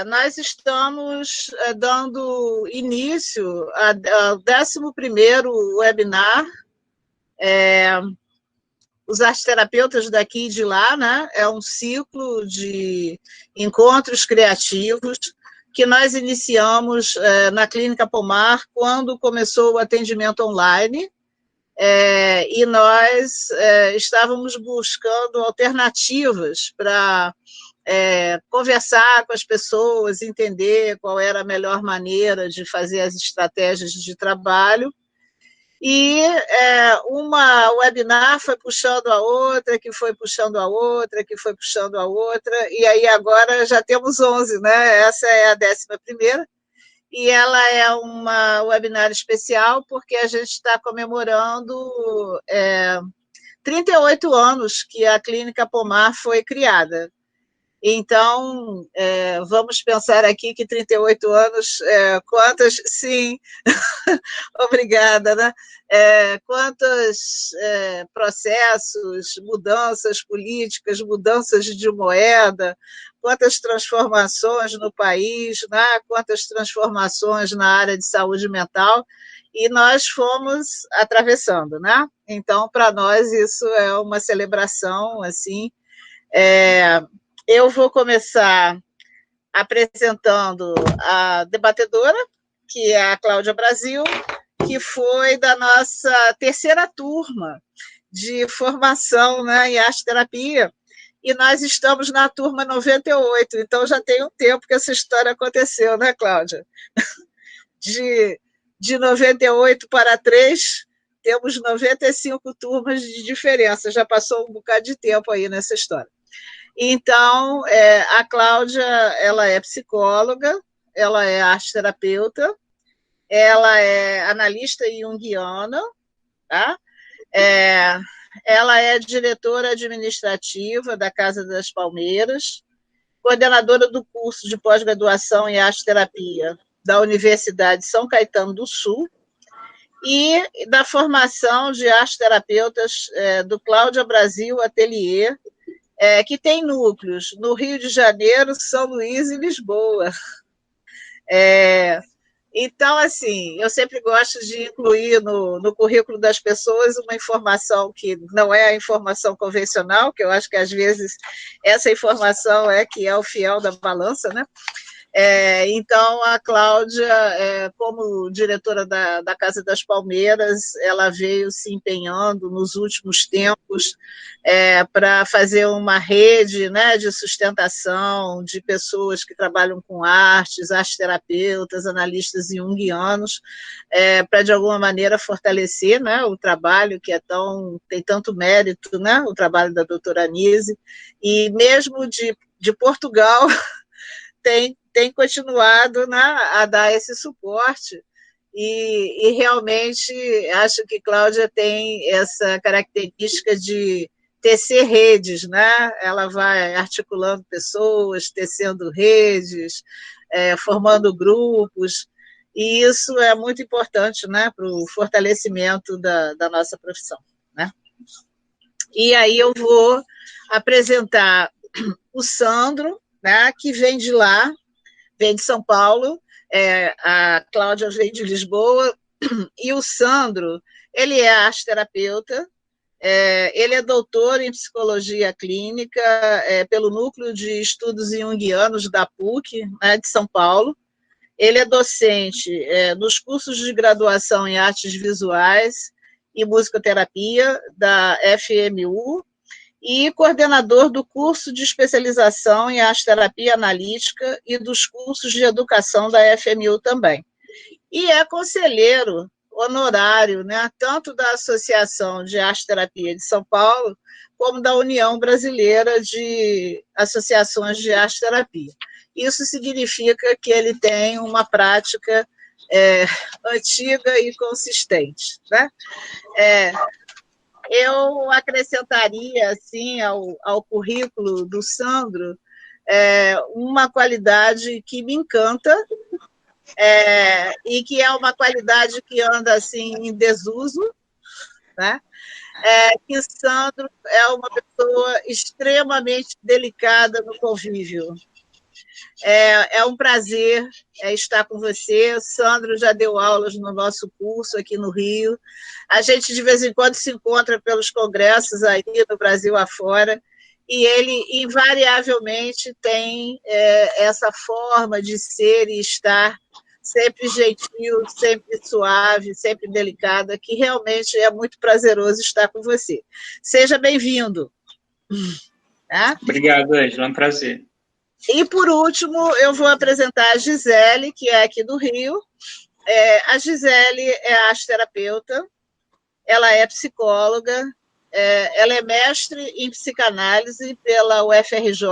Nós estamos dando início ao 11º webinar, os arteterapeutas daqui e de lá, né? É um ciclo de encontros criativos que nós iniciamos na Clínica Pomar quando começou o atendimento online, e nós estávamos buscando alternativas para conversar com as pessoas, entender qual era a melhor maneira de fazer as estratégias de trabalho. E uma webinar foi puxando a outra, que foi puxando a outra, que foi puxando a outra, e aí agora já temos 11, né? Essa é a 11ª, e ela é uma webinar especial porque a gente está comemorando 38 anos que a Clínica Pomar foi criada. Então, vamos pensar aqui que 38 anos, quantas, sim, obrigada, né? Quantos processos, mudanças políticas, mudanças de moeda, quantas transformações no país, né? Quantas transformações na área de saúde mental, e nós fomos atravessando, né? Então, para nós, isso é uma celebração, assim. Eu vou começar apresentando a debatedora, que é a Cláudia Brasil, que foi da nossa 3ª turma de formação, né, em arte-terapia, e nós estamos na turma 98, então já tem um tempo que essa história aconteceu, né, Cláudia? De 98 para 3, temos 95 turmas de diferença, já passou um bocado de tempo aí nessa história. Então, a Cláudia, ela é psicóloga, ela é arte-terapeuta, ela é analista junguiana, tá? Ela é diretora administrativa da Casa das Palmeiras, coordenadora do curso de pós-graduação em arte-terapia da Universidade São Caetano do Sul e da formação de arte-terapeutas do Cláudia Brasil Atelier, que tem núcleos no Rio de Janeiro, São Luís e Lisboa. Então, assim, eu sempre gosto de incluir no currículo das pessoas uma informação que não é a informação convencional, que eu acho que, às vezes, essa informação que é o fiel da balança, né? Então, a Cláudia, como diretora da Casa das Palmeiras, ela veio se empenhando nos últimos tempos para fazer uma rede, né, de sustentação de pessoas que trabalham com artes, arte-terapeutas, analistas junguianos, para, de alguma maneira, fortalecer, né, o trabalho que tem tanto mérito, né, o trabalho da doutora Anise, e mesmo de Portugal, tem continuado, né, a dar esse suporte, e realmente acho que Cláudia tem essa característica de tecer redes, né? Ela vai articulando pessoas, tecendo redes, formando grupos, e isso é muito importante, né, para o fortalecimento da nossa profissão, né? E aí eu vou apresentar o Sandro, né, que vem de lá, vem de São Paulo, a Cláudia vem de Lisboa, e o Sandro, ele é arte-terapeuta, ele é doutor em psicologia clínica pelo Núcleo de Estudos Junguianos da PUC, né, de São Paulo. Ele é docente nos cursos de graduação em artes visuais e musicoterapia da FMU, e coordenador do curso de especialização em arte-terapia analítica e dos cursos de educação da FMU também. E é conselheiro honorário, né, tanto da Associação de Arte-Terapia de São Paulo, como da União Brasileira de Associações de Arte-Terapia. Isso significa que ele tem uma prática antiga e consistente, né? Eu acrescentaria, assim, ao currículo do Sandro, uma qualidade que me encanta, e que é uma qualidade que anda, assim, em desuso, né? Que o Sandro é uma pessoa extremamente delicada no convívio. É um prazer estar com você. Sandro já deu aulas no nosso curso aqui no Rio. A gente, de vez em quando, se encontra pelos congressos aí no Brasil afora, e ele, invariavelmente, tem essa forma de ser e estar sempre gentil, sempre suave, sempre delicada, que realmente é muito prazeroso estar com você. Seja bem-vindo. Tá? Obrigado, Ângela, é um prazer. E, por último, eu vou apresentar a Gisele, que é aqui do Rio. A Gisele é arteterapeuta, ela é psicóloga, ela é mestre em psicanálise pela UFRJ,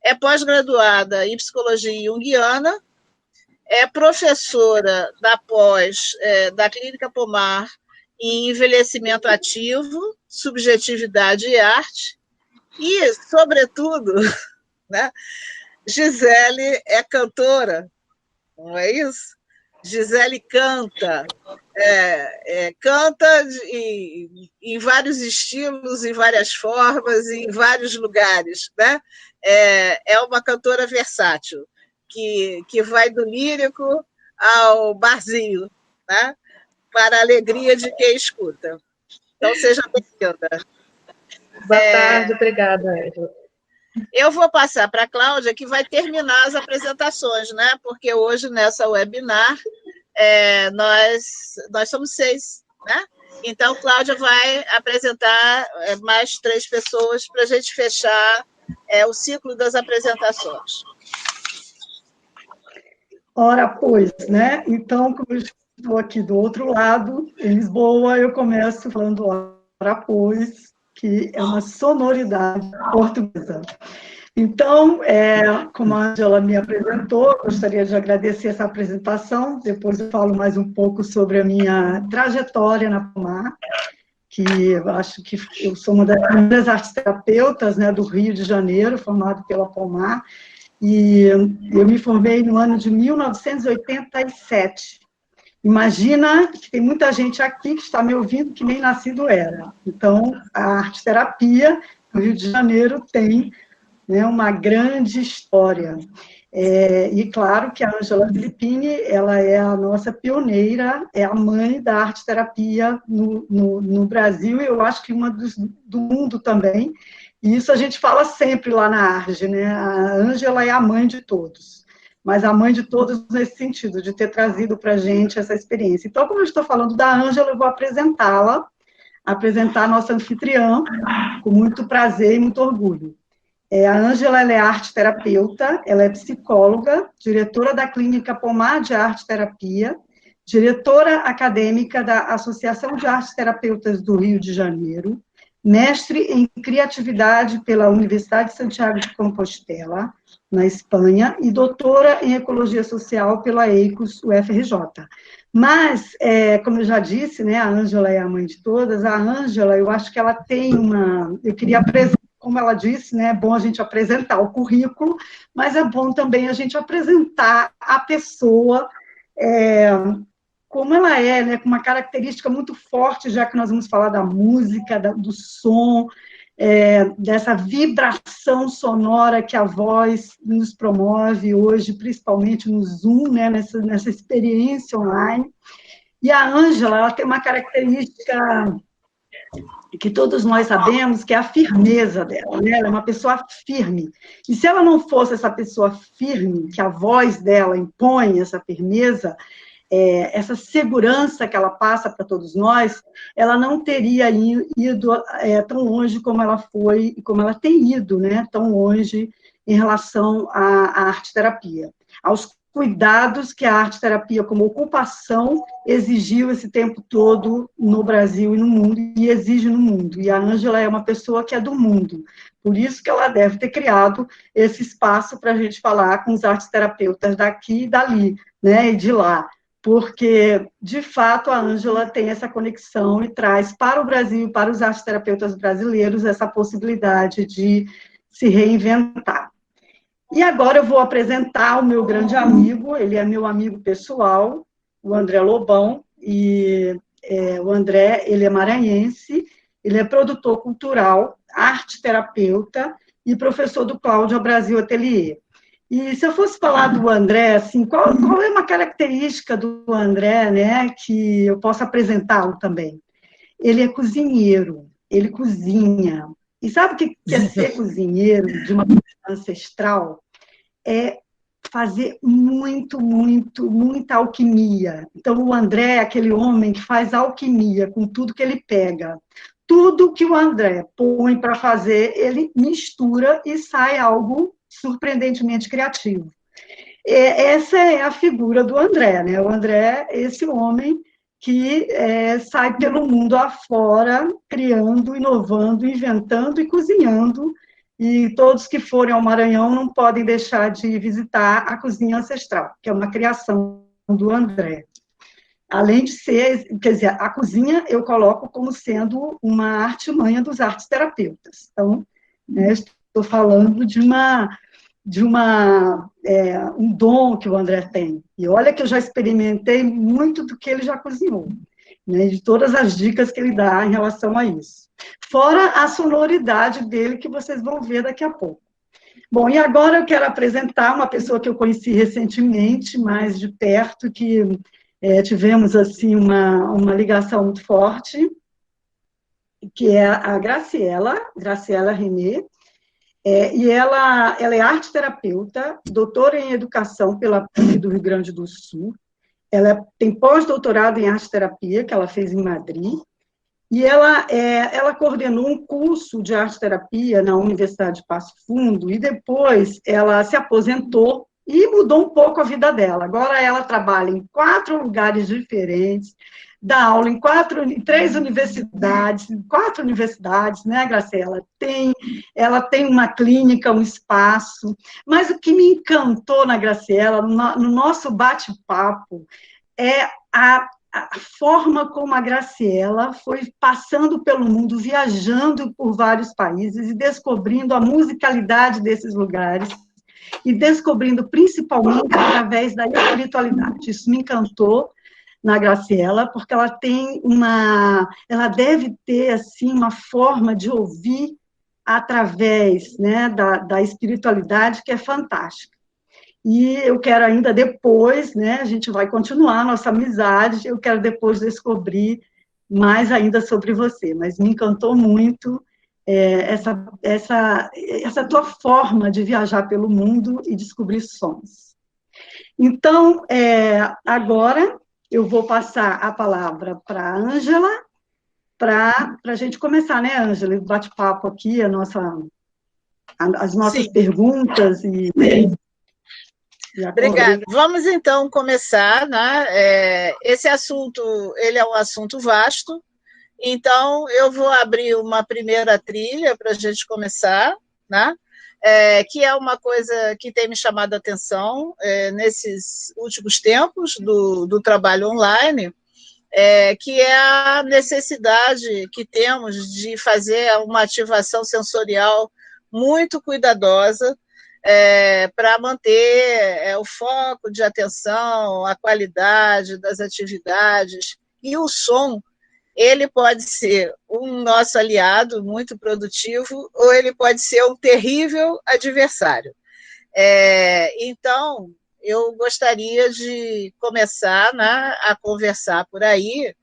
é pós-graduada em psicologia junguiana, é professora da pós da Clínica Pomar em envelhecimento ativo, subjetividade e arte, e, sobretudo, né, Gisele é cantora, não é isso? Gisele canta, canta em vários estilos, em várias formas, em vários lugares, né? É uma cantora versátil, que vai do lírico ao barzinho, né? Para a alegria de quem escuta. Então, seja bem-vinda. Boa tarde, obrigada, Ângela. Eu vou passar para a Cláudia, que vai terminar as apresentações, né? Porque hoje, nessa webinar, nós somos 6, né? Então, Cláudia vai apresentar mais 3 pessoas para a gente fechar o ciclo das apresentações. Ora, pois, né? Então, como eu estou aqui do outro lado, em Lisboa, eu começo falando ora, pois, que é uma sonoridade portuguesa. Então, como a Ângela me apresentou, gostaria de agradecer essa apresentação. Depois eu falo mais um pouco sobre a minha trajetória na Pomar, que eu acho que eu sou uma das primeiras arteterapeutas, né, do Rio de Janeiro, formada pela Pomar, e eu me formei no ano de 1987. Imagina que tem muita gente aqui que está me ouvindo que nem nascido era. Então, a arteterapia no Rio de Janeiro tem, né, uma grande história. E claro que a Ângela Filippini, ela é a nossa pioneira, é a mãe da arteterapia no Brasil, e eu acho que uma do mundo também. E isso a gente fala sempre lá na ARGE, né? A Ângela é a mãe de todos. Mas a mãe de todos nesse sentido, de ter trazido para a gente essa experiência. Então, como eu estou falando da Ângela, eu vou apresentar a nossa anfitriã, com muito prazer e muito orgulho. A Ângela, ela é arteterapeuta, ela é psicóloga, diretora da Clínica Pomar de Arteterapia, diretora acadêmica da Associação de Arteterapeutas do Rio de Janeiro, mestre em criatividade pela Universidade de Santiago de Compostela, na Espanha, e doutora em ecologia social pela EICOS UFRJ. Mas, como eu já disse, né, a Ângela é a mãe de todas. A Ângela, eu acho que ela tem eu queria apresentar, como ela disse, né, é bom a gente apresentar o currículo, mas é bom também a gente apresentar a pessoa, como ela é, né, com uma característica muito forte, já que nós vamos falar da música, do som, dessa vibração sonora que a voz nos promove hoje, principalmente no Zoom, né, nessa experiência online. E a Ângela, ela tem uma característica que todos nós sabemos, que é a firmeza dela, né? Ela é uma pessoa firme. E se ela não fosse essa pessoa firme, que a voz dela impõe essa firmeza, essa segurança que ela passa para todos nós, ela não teria ido tão longe como ela foi, e como ela tem ido, né, tão longe em relação à arteterapia, aos cuidados que a arteterapia como ocupação exigiu esse tempo todo no Brasil e no mundo, e exige no mundo. E a Ângela é uma pessoa que é do mundo, por isso que ela deve ter criado esse espaço para a gente falar com os arteterapeutas daqui e dali, né, e de lá. Porque, de fato, a Ângela tem essa conexão e traz para o Brasil e para os arteterapeutas brasileiros essa possibilidade de se reinventar. E agora eu vou apresentar o meu grande amigo, ele é meu amigo pessoal, o André Lobão, e o André, ele é maranhense, ele é produtor cultural, arteterapeuta e professor do Cláudia Brasil Atelier. E se eu fosse falar do André, assim, qual é uma característica do André, né, que eu posso apresentá-lo também? Ele é cozinheiro, ele cozinha. E sabe o que é ser cozinheiro de uma cultura ancestral? É fazer muita alquimia. Então, o André é aquele homem que faz alquimia com tudo que ele pega. Tudo que o André põe para fazer, ele mistura e sai algo surpreendentemente criativo. Essa é a figura do André, né? O André é esse homem que sai pelo mundo afora, criando, inovando, inventando e cozinhando. E todos que forem ao Maranhão não podem deixar de visitar a cozinha ancestral, que é uma criação do André. Além de ser, quer dizer, a cozinha eu coloco como sendo uma artimanha dos artes terapeutas. Então, né, estou falando de um dom que o André tem. E olha que eu já experimentei muito do que ele já cozinhou, né, de todas as dicas que ele dá em relação a isso. Fora a sonoridade dele, que vocês vão ver daqui a pouco. Bom, e agora eu quero apresentar uma pessoa que eu conheci recentemente, mais de perto, que tivemos assim uma ligação muito forte, que é a Graciela Renê, e ela é arte-terapeuta, doutora em educação pela PUC do Rio Grande do Sul, ela tem pós-doutorado em arte-terapia, que ela fez em Madrid, e ela coordenou um curso de arte-terapia na Universidade de Passo Fundo, e depois ela se aposentou e mudou um pouco a vida dela. Agora ela trabalha em 4 lugares diferentes, dá aula em 3 universidades, 4 universidades, né, Graciela? Ela tem uma clínica, um espaço, mas o que me encantou na Graciela, no nosso bate-papo, é a forma como a Graciela foi passando pelo mundo, viajando por vários países e descobrindo a musicalidade desses lugares e descobrindo principalmente através da espiritualidade. Isso me encantou na Graciela, porque ela deve ter assim uma forma de ouvir através, né, da espiritualidade que é fantástica. E eu quero ainda depois, né, a gente vai continuar a nossa amizade, eu quero depois descobrir mais ainda sobre você, mas me encantou muito essa tua forma de viajar pelo mundo e descobrir sons. Então, agora eu vou passar a palavra para a Ângela, para a gente começar, né, Ângela, o bate-papo aqui, as nossas Sim. Perguntas e Obrigada. Vamos, então, começar, né? Esse assunto, ele é um assunto vasto, então eu vou abrir uma primeira trilha para a gente começar, né? Que é uma coisa que tem me chamado a atenção nesses últimos tempos do trabalho online, que é a necessidade que temos de fazer uma ativação sensorial muito cuidadosa, para manter o foco de atenção, a qualidade das atividades. E o som, ele pode ser um nosso aliado muito produtivo, ou ele pode ser um terrível adversário. Então, eu gostaria de começar, né, a conversar por aí,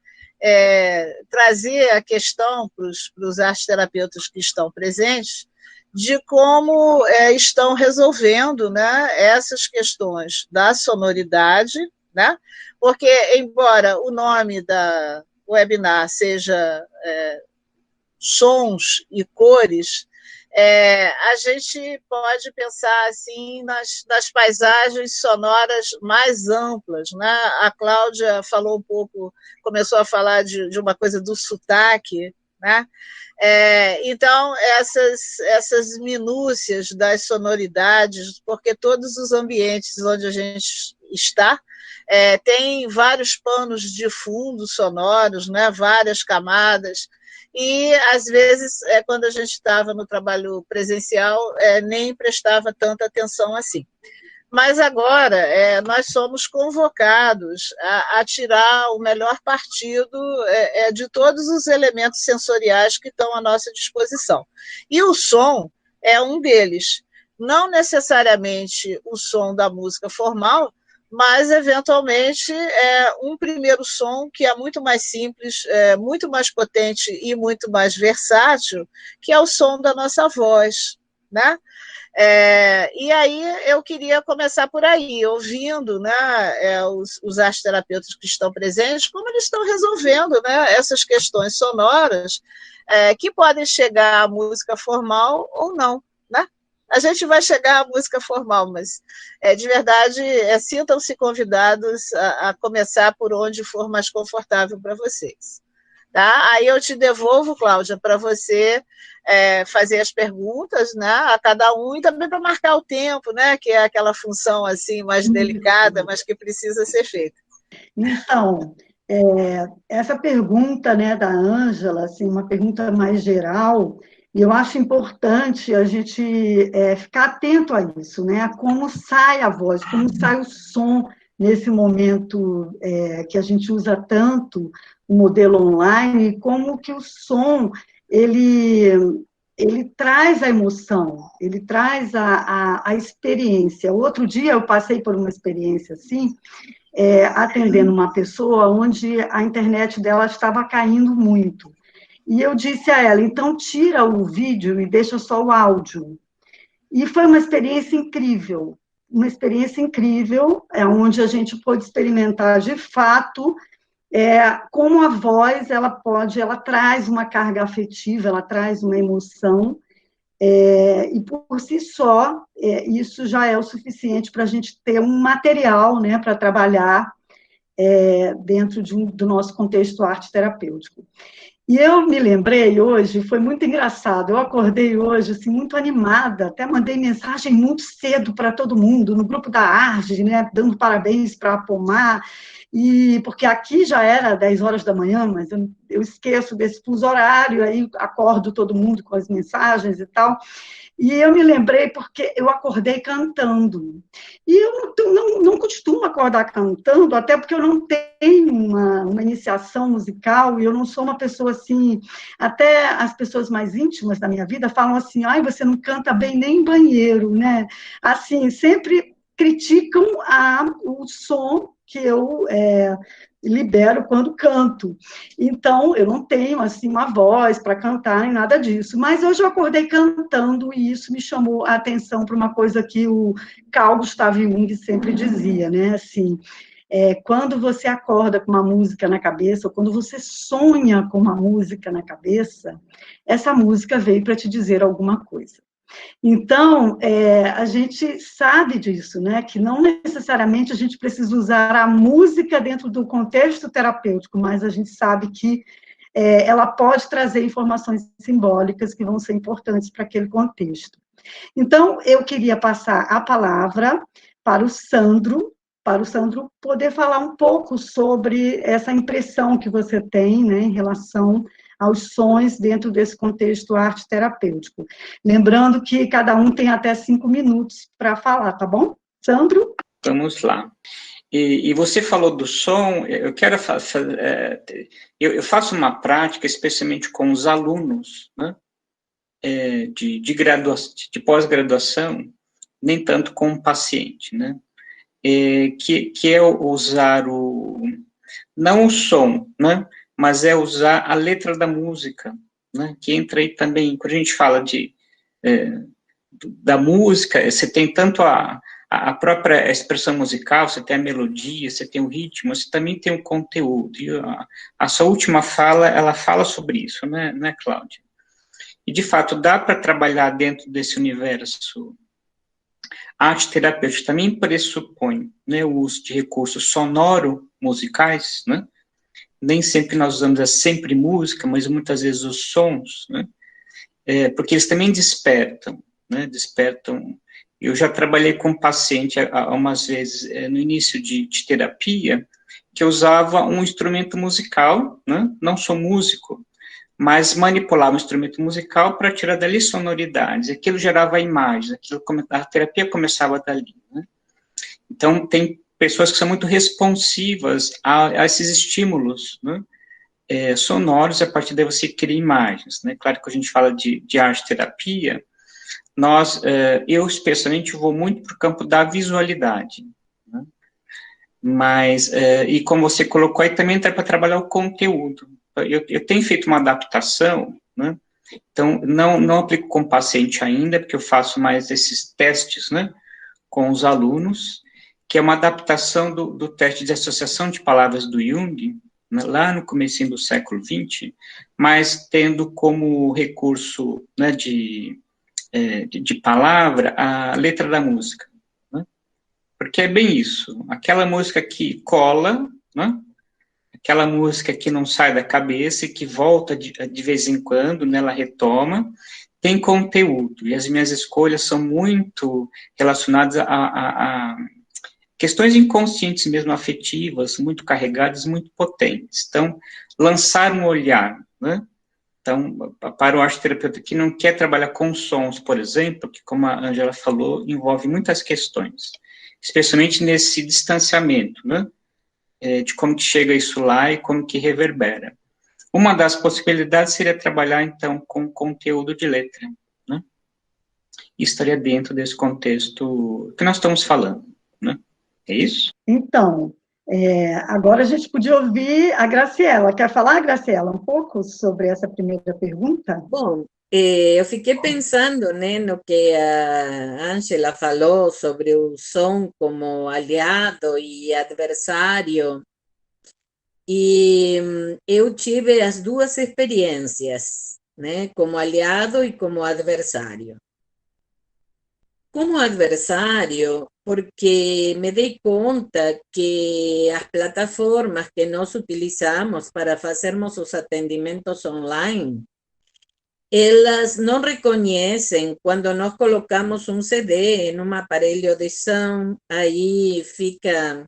trazer a questão para os arteterapeutas que estão presentes, de como estão resolvendo, né, essas questões da sonoridade, né, porque, embora o nome da webinar seja sons e cores, a gente pode pensar assim nas paisagens sonoras mais amplas, né? A Cláudia falou um pouco, começou a falar de uma coisa do sotaque, né? Então, essas minúcias das sonoridades, porque todos os ambientes onde a gente está tem vários panos de fundo sonoros, né? Várias camadas, e, às vezes, quando a gente estava no trabalho presencial, nem prestava tanta atenção assim. Mas agora nós somos convocados a tirar o melhor partido de todos os elementos sensoriais que estão à nossa disposição. E o som é um deles, não necessariamente o som da música formal, mas, eventualmente, um primeiro som que é muito mais simples, muito mais potente e muito mais versátil, que é o som da nossa voz, né? E aí eu queria começar por aí, ouvindo, né, os arteterapeutas que estão presentes, como eles estão resolvendo, né, essas questões sonoras que podem chegar à música formal ou não, né? A gente vai chegar à música formal, mas, de verdade, sintam-se convidados a começar por onde for mais confortável para vocês. Tá? Aí eu te devolvo, Cláudia, para você fazer as perguntas, né, a cada um, e também para marcar o tempo, né, que é aquela função assim mais delicada, mas que precisa ser feita. Então, essa pergunta, né, da Ângela, assim, uma pergunta mais geral, e eu acho importante a gente ficar atento a isso, né, a como sai a voz, como sai o som nesse momento que a gente usa tanto o modelo online, como que o som, ele traz a emoção, ele traz a experiência. Outro dia eu passei por uma experiência assim, atendendo uma pessoa onde a internet dela estava caindo muito. E eu disse a ela, então tira o vídeo e deixa só o áudio. E foi uma experiência incrível, onde a gente pôde experimentar de fato como a voz ela traz uma carga afetiva, ela traz uma emoção, e por si só, isso já é o suficiente para a gente ter um material, né, para trabalhar dentro do nosso contexto arte terapêutico. E eu me lembrei hoje, foi muito engraçado, eu acordei hoje assim, muito animada, até mandei mensagem muito cedo para todo mundo, no grupo da ARGE, né, dando parabéns para a Pomar, porque aqui já era 10 horas da manhã, mas eu esqueço desse fuso horário, aí acordo todo mundo com as mensagens e tal. E eu me lembrei porque eu acordei cantando. E eu não costumo acordar cantando, até porque eu não tenho uma iniciação musical, e eu não sou uma pessoa assim... Até as pessoas mais íntimas da minha vida falam assim, ai, você não canta bem nem em banheiro, né? Assim, sempre criticam o som que eu libero quando canto. Então, eu não tenho, assim, uma voz para cantar, nem nada disso. Mas hoje eu acordei cantando e isso me chamou a atenção para uma coisa que o Carl Gustav Jung sempre dizia, né? Assim, quando você acorda com uma música na cabeça, ou quando você sonha com uma música na cabeça, essa música veio para te dizer alguma coisa. Então, a gente sabe disso, né? Que não necessariamente a gente precisa usar a música dentro do contexto terapêutico, mas a gente sabe que ela pode trazer informações simbólicas que vão ser importantes para aquele contexto. Então, eu queria passar a palavra para o Sandro poder falar um pouco sobre essa impressão que você tem, né, em relação aos sons dentro desse contexto arte terapêutico. Lembrando que cada um tem até 5 minutos para falar, tá bom? Sandro? Vamos lá. E você falou do som, eu quero eu faço uma prática, especialmente com os alunos, né, de pós-graduação, nem tanto com o paciente, né, que é usar não o som, né, mas é usar a letra da música, né, que entra aí também, quando a gente fala da música, você tem tanto a própria expressão musical, você tem a melodia, você tem o ritmo, você também tem o conteúdo, e a sua última fala, ela fala sobre isso, né, Cláudia? E, de fato, dá para trabalhar dentro desse universo. A arte terapêutica também pressupõe, né, o uso de recursos sonoro-musicais, né? Nem sempre nós usamos sempre música, mas muitas vezes os sons, né? Porque eles também despertam, né? Despertam. Eu já trabalhei com um paciente umas vezes no início de terapia, que eu usava um instrumento musical, né? Não sou músico, mas manipulava um instrumento musical para tirar dali sonoridades. Aquilo gerava imagens, a terapia começava dali, né? Então, tem pessoas que são muito responsivas a esses estímulos, né, sonoros, e a partir daí você cria imagens, né? Claro que a gente farte-terapia, eu especialmente vou muito para o campo da visualidade, né? Mas, e como você colocou aí, também entra para trabalhar o conteúdo. Eu tenho feito uma adaptação, né? Então, não aplico com paciente ainda, porque eu faço mais esses testes, né, com os alunos, que é uma adaptação do teste de associação de palavras do Jung, né, lá no comecinho do século XX, mas tendo como recurso, né, de palavra a letra da música, né? Porque é bem isso, aquela música que cola, né, aquela música que não sai da cabeça e que volta de vez em quando, né, ela retoma, tem conteúdo, e as minhas escolhas são muito relacionadas a questões inconscientes mesmo, afetivas, muito carregadas, muito potentes. Então, lançar um olhar, né? Então, para o arteterapeuta que não quer trabalhar com sons, por exemplo, que, como a Ângela falou, envolve muitas questões, especialmente nesse distanciamento, né? De como que chega isso lá e como que reverbera. Uma das possibilidades seria trabalhar, então, com conteúdo de letra, né? E estaria dentro desse contexto que nós estamos falando, né? É isso? Então, agora a gente podia ouvir a Graciela. Quer falar, Graciela, um pouco sobre essa primeira pergunta? Bom, eu fiquei pensando, né, no que a Ângela falou sobre o som como aliado e adversário. E eu tive as duas experiências, né, como aliado e como adversário. Como adversário, porque me dei conta que as plataformas que nós utilizamos para fazermos os atendimentos online, elas não reconhecem quando nós colocamos um CD em um aparelho de som, aí fica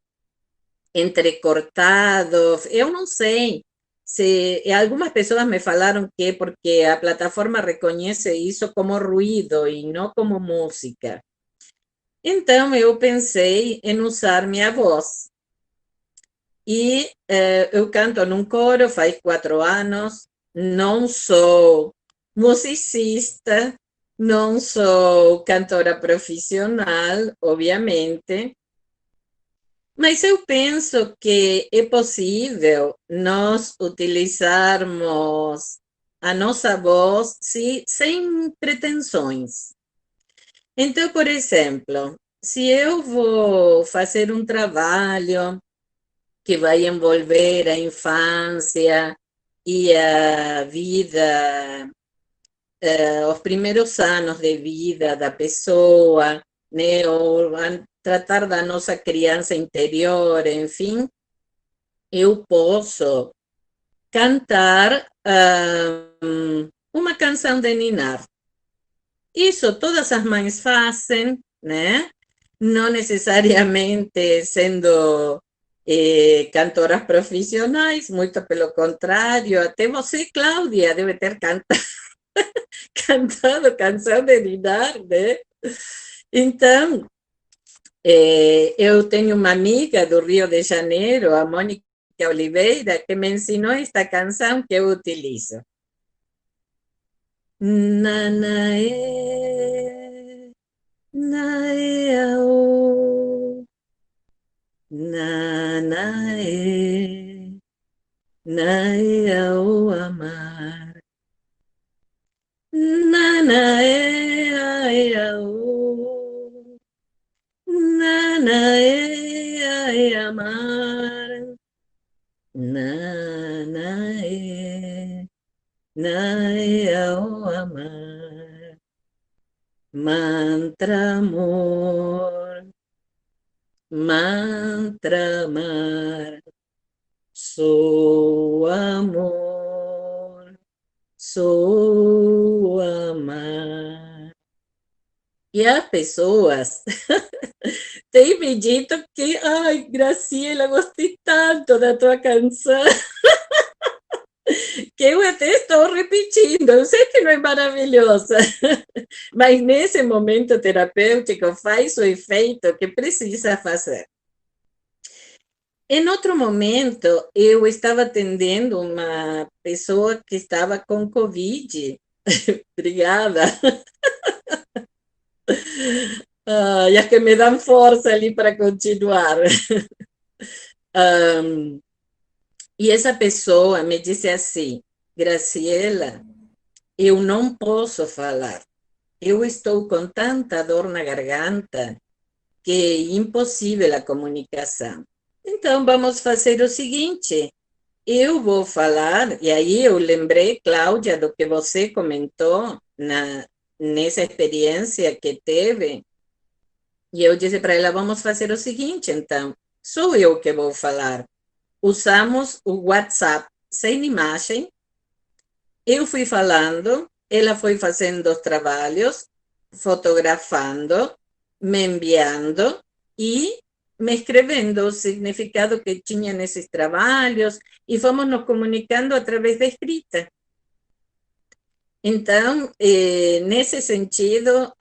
entrecortado. Eu não sei se algumas pessoas me falaram que é porque a plataforma reconhece isso como ruído e não como música. Então eu pensei em usar minha voz. E eu canto num coro faz 4 anos, não sou musicista, não sou cantora profissional, obviamente, mas eu penso que é possível nós utilizarmos a nossa voz sem pretensões. Então, por exemplo, se eu vou fazer um trabalho que vai envolver a infância e a vida, os primeiros anos de vida da pessoa, né, ou tratar da nossa criança interior, enfim, eu posso cantar uma canção de ninar. Isso todas as mães fazem, né? Não necessariamente sendo cantoras profissionais, muito pelo contrário, até você, Cláudia, deve ter cantado canção de ninar, né? Então, eu tenho uma amiga do Rio de Janeiro, a Mônica Oliveira, que me ensinou esta canção que eu utilizo. Nanae, naeao, nanae, naeao amar. Nanae, aeao, nanae, amar. Nanae, naeao amar. Mantra amor, mantra amar. Sou amor, sou amar. E as pessoas têm me dito que, ai, Graciela, gostei tanto da tua canção, que eu até estou repetindo. Eu sei que não é maravilhosa, mas nesse momento terapêutico faz o efeito que precisa fazer. Em outro momento, eu estava atendendo uma pessoa que estava com Covid. Obrigada. e as que me dão força ali para continuar. E essa pessoa me disse assim, Graciela, eu não posso falar. Eu estou com tanta dor na garganta que é impossível a comunicação. Então, vamos fazer o seguinte, eu vou falar, e aí eu lembrei, Cláudia, do que você comentou nessa experiência que teve, e eu disse para ela, vamos fazer o seguinte, então, sou eu que vou falar. Usamos o WhatsApp sem imagem, eu fui falando, ela foi fazendo os trabalhos, fotografando, me enviando e me escrevendo o significado que tinha nesses trabalhos e fomos nos comunicando através da escrita. Então, nesse sentido,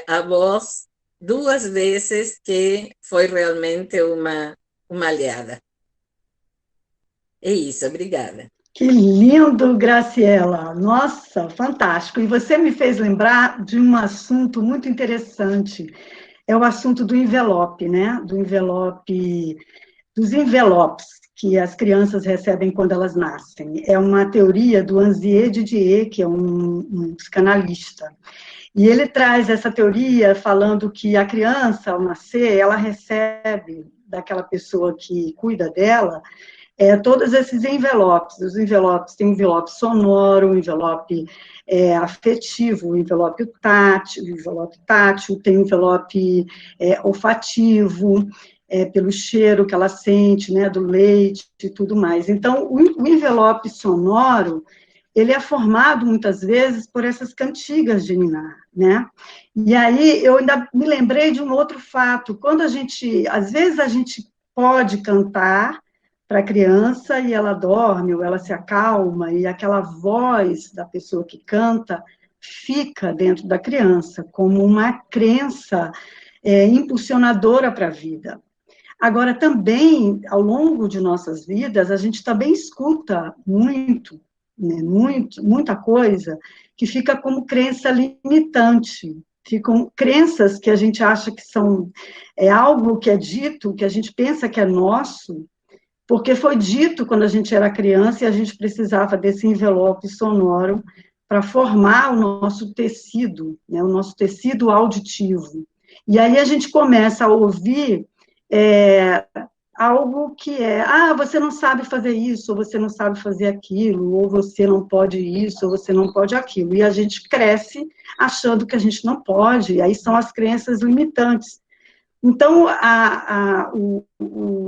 a voz, 2 vezes que foi realmente uma aliada. É isso, obrigada. Que lindo, Graciela. Nossa, fantástico. E você me fez lembrar de um assunto muito interessante. É o assunto do envelope, né? Dos envelopes que as crianças recebem quando elas nascem. É uma teoria do Anzié Didier, que é um psicanalista. E ele traz essa teoria falando que a criança, ao nascer, ela recebe daquela pessoa que cuida dela todos esses envelopes. Os envelopes tem um envelope sonoro, um envelope afetivo, um envelope tátil, tem um envelope olfativo, pelo cheiro que ela sente, né, do leite e tudo mais. Então, o envelope sonoro, ele é formado, muitas vezes, por essas cantigas de ninar, né? E aí, eu ainda me lembrei de um outro fato. Quando às vezes a gente pode cantar para a criança e ela dorme ou ela se acalma e aquela voz da pessoa que canta fica dentro da criança como uma crença impulsionadora para a vida. Agora, também, ao longo de nossas vidas, a gente também escuta muito, né, muita coisa que fica como crença limitante. Ficam crenças que a gente acha que são algo que é dito, que a gente pensa que é nosso, porque foi dito quando a gente era criança e a gente precisava desse envelope sonoro para formar o nosso tecido, né, o nosso tecido auditivo. E aí a gente começa a ouvir algo que você não sabe fazer isso, ou você não sabe fazer aquilo, ou você não pode isso, ou você não pode aquilo. E a gente cresce achando que a gente não pode, e aí são as crenças limitantes. Então,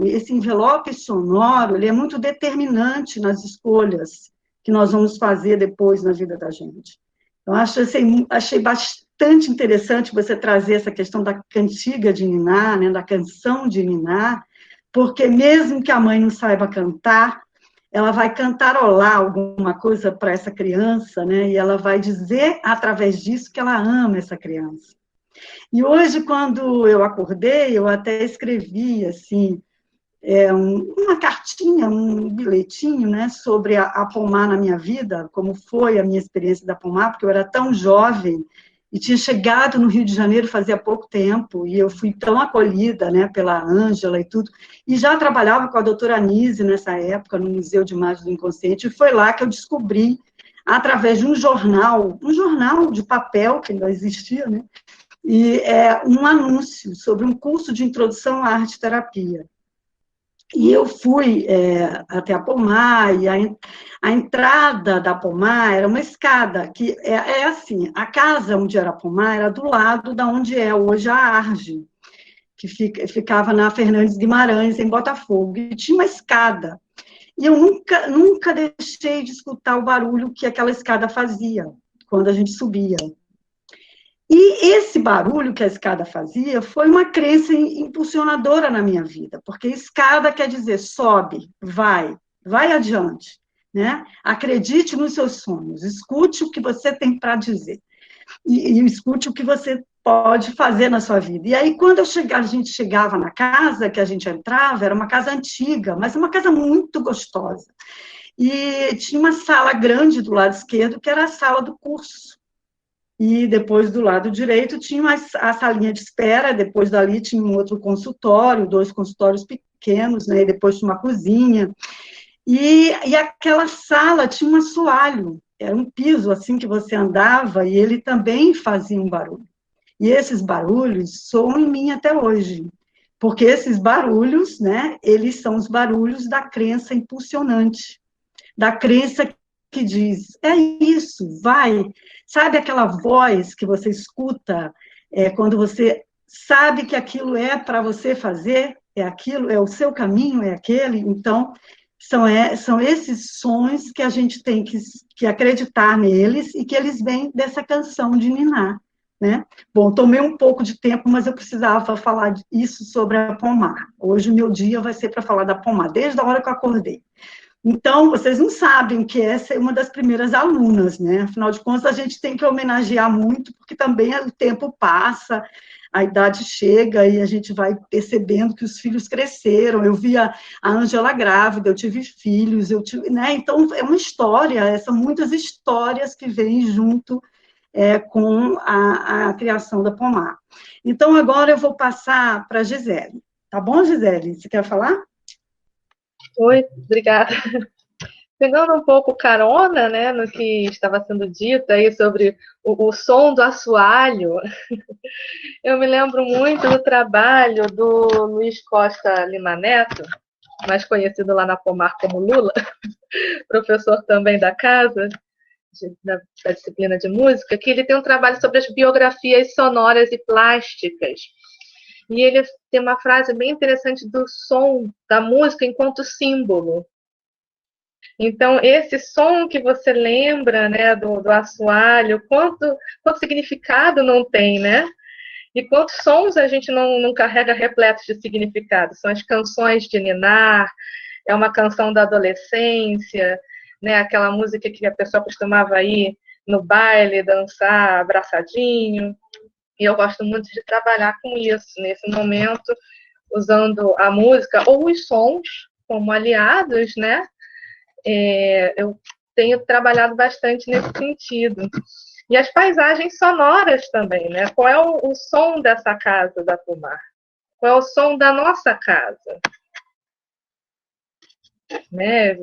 esse envelope sonoro, ele é muito determinante nas escolhas que nós vamos fazer depois na vida da gente. Então, achei bastante interessante você trazer essa questão da cantiga de ninar, né, da canção de ninar, porque mesmo que a mãe não saiba cantar, ela vai cantarolar alguma coisa para essa criança, né, e ela vai dizer, através disso, que ela ama essa criança. E hoje, quando eu acordei, eu até escrevi, assim, uma cartinha, um bilhetinho, né, sobre a Pomar na minha vida, como foi a minha experiência da Pomar, porque eu era tão jovem e tinha chegado no Rio de Janeiro fazia pouco tempo, e eu fui tão acolhida, né, pela Ângela e tudo, e já trabalhava com a doutora Anise nessa época, no Museu de Imagens do Inconsciente, e foi lá que eu descobri, através de um jornal de papel, que ainda existia, né, e um anúncio sobre um curso de introdução à arte-terapia. E eu fui até a Pomar, e a entrada da Pomar era uma escada, que assim, a casa onde era a Pomar era do lado da onde é hoje a Arge, que ficava na Fernandes Guimarães, em Botafogo, e tinha uma escada. E eu nunca deixei de escutar o barulho que aquela escada fazia, quando a gente subia. E esse barulho que a escada fazia foi uma crença impulsionadora na minha vida, porque escada quer dizer sobe, vai adiante, né? Acredite nos seus sonhos, escute o que você tem para dizer, e escute o que você pode fazer na sua vida. E aí, quando a gente chegava na casa que a gente entrava, era uma casa antiga, mas uma casa muito gostosa. E tinha uma sala grande do lado esquerdo, que era a sala do curso. e depois do lado direito tinha a salinha de espera, depois dali tinha um outro consultório, 2 consultórios pequenos, né, e depois tinha uma cozinha, e aquela sala tinha um assoalho, era um piso assim que você andava, e ele também fazia um barulho. E esses barulhos soam em mim até hoje, porque esses barulhos, né, eles são os barulhos da crença impulsionante, da crença que diz, é isso, vai. Sabe aquela voz que você escuta quando você sabe que aquilo é para você fazer, é aquilo, é o seu caminho, é aquele? Então, são esses sons que a gente tem que acreditar neles e que eles vêm dessa canção de ninar, né? Bom, tomei um pouco de tempo, mas eu precisava falar isso sobre a pomar. Hoje o meu dia vai ser para falar da pomar, desde a hora que eu acordei. Então, vocês não sabem que essa é uma das primeiras alunas, né? Afinal de contas, a gente tem que homenagear muito, porque também o tempo passa, a idade chega e a gente vai percebendo que os filhos cresceram. Eu vi a Ângela grávida, eu tive filhos, né? Então, é uma história, são muitas histórias que vêm junto com a criação da pomar. Então, agora eu vou passar para a Gisele. Tá bom, Gisele? Você quer falar? Oi, obrigada. Pegando um pouco carona, né, no que estava sendo dito aí sobre o som do assoalho, eu me lembro muito do trabalho do Luiz Costa Lima Neto, mais conhecido lá na Pomar como Lula, professor também da casa, da disciplina de música, que ele tem um trabalho sobre as biografias sonoras e plásticas. E ele tem uma frase bem interessante do som da música enquanto símbolo. Então, esse som que você lembra, né, do assoalho, quanto significado não tem, né? E quantos sons a gente não carrega repletos de significado. São as canções de ninar, é uma canção da adolescência, né, aquela música que a pessoa costumava ir no baile, dançar abraçadinho. E eu gosto muito de trabalhar com isso, nesse momento, usando a música ou os sons como aliados, né? Eu tenho trabalhado bastante nesse sentido. E as paisagens sonoras também, né? Qual é o som dessa casa da Pomar? Qual é o som da nossa casa? Né?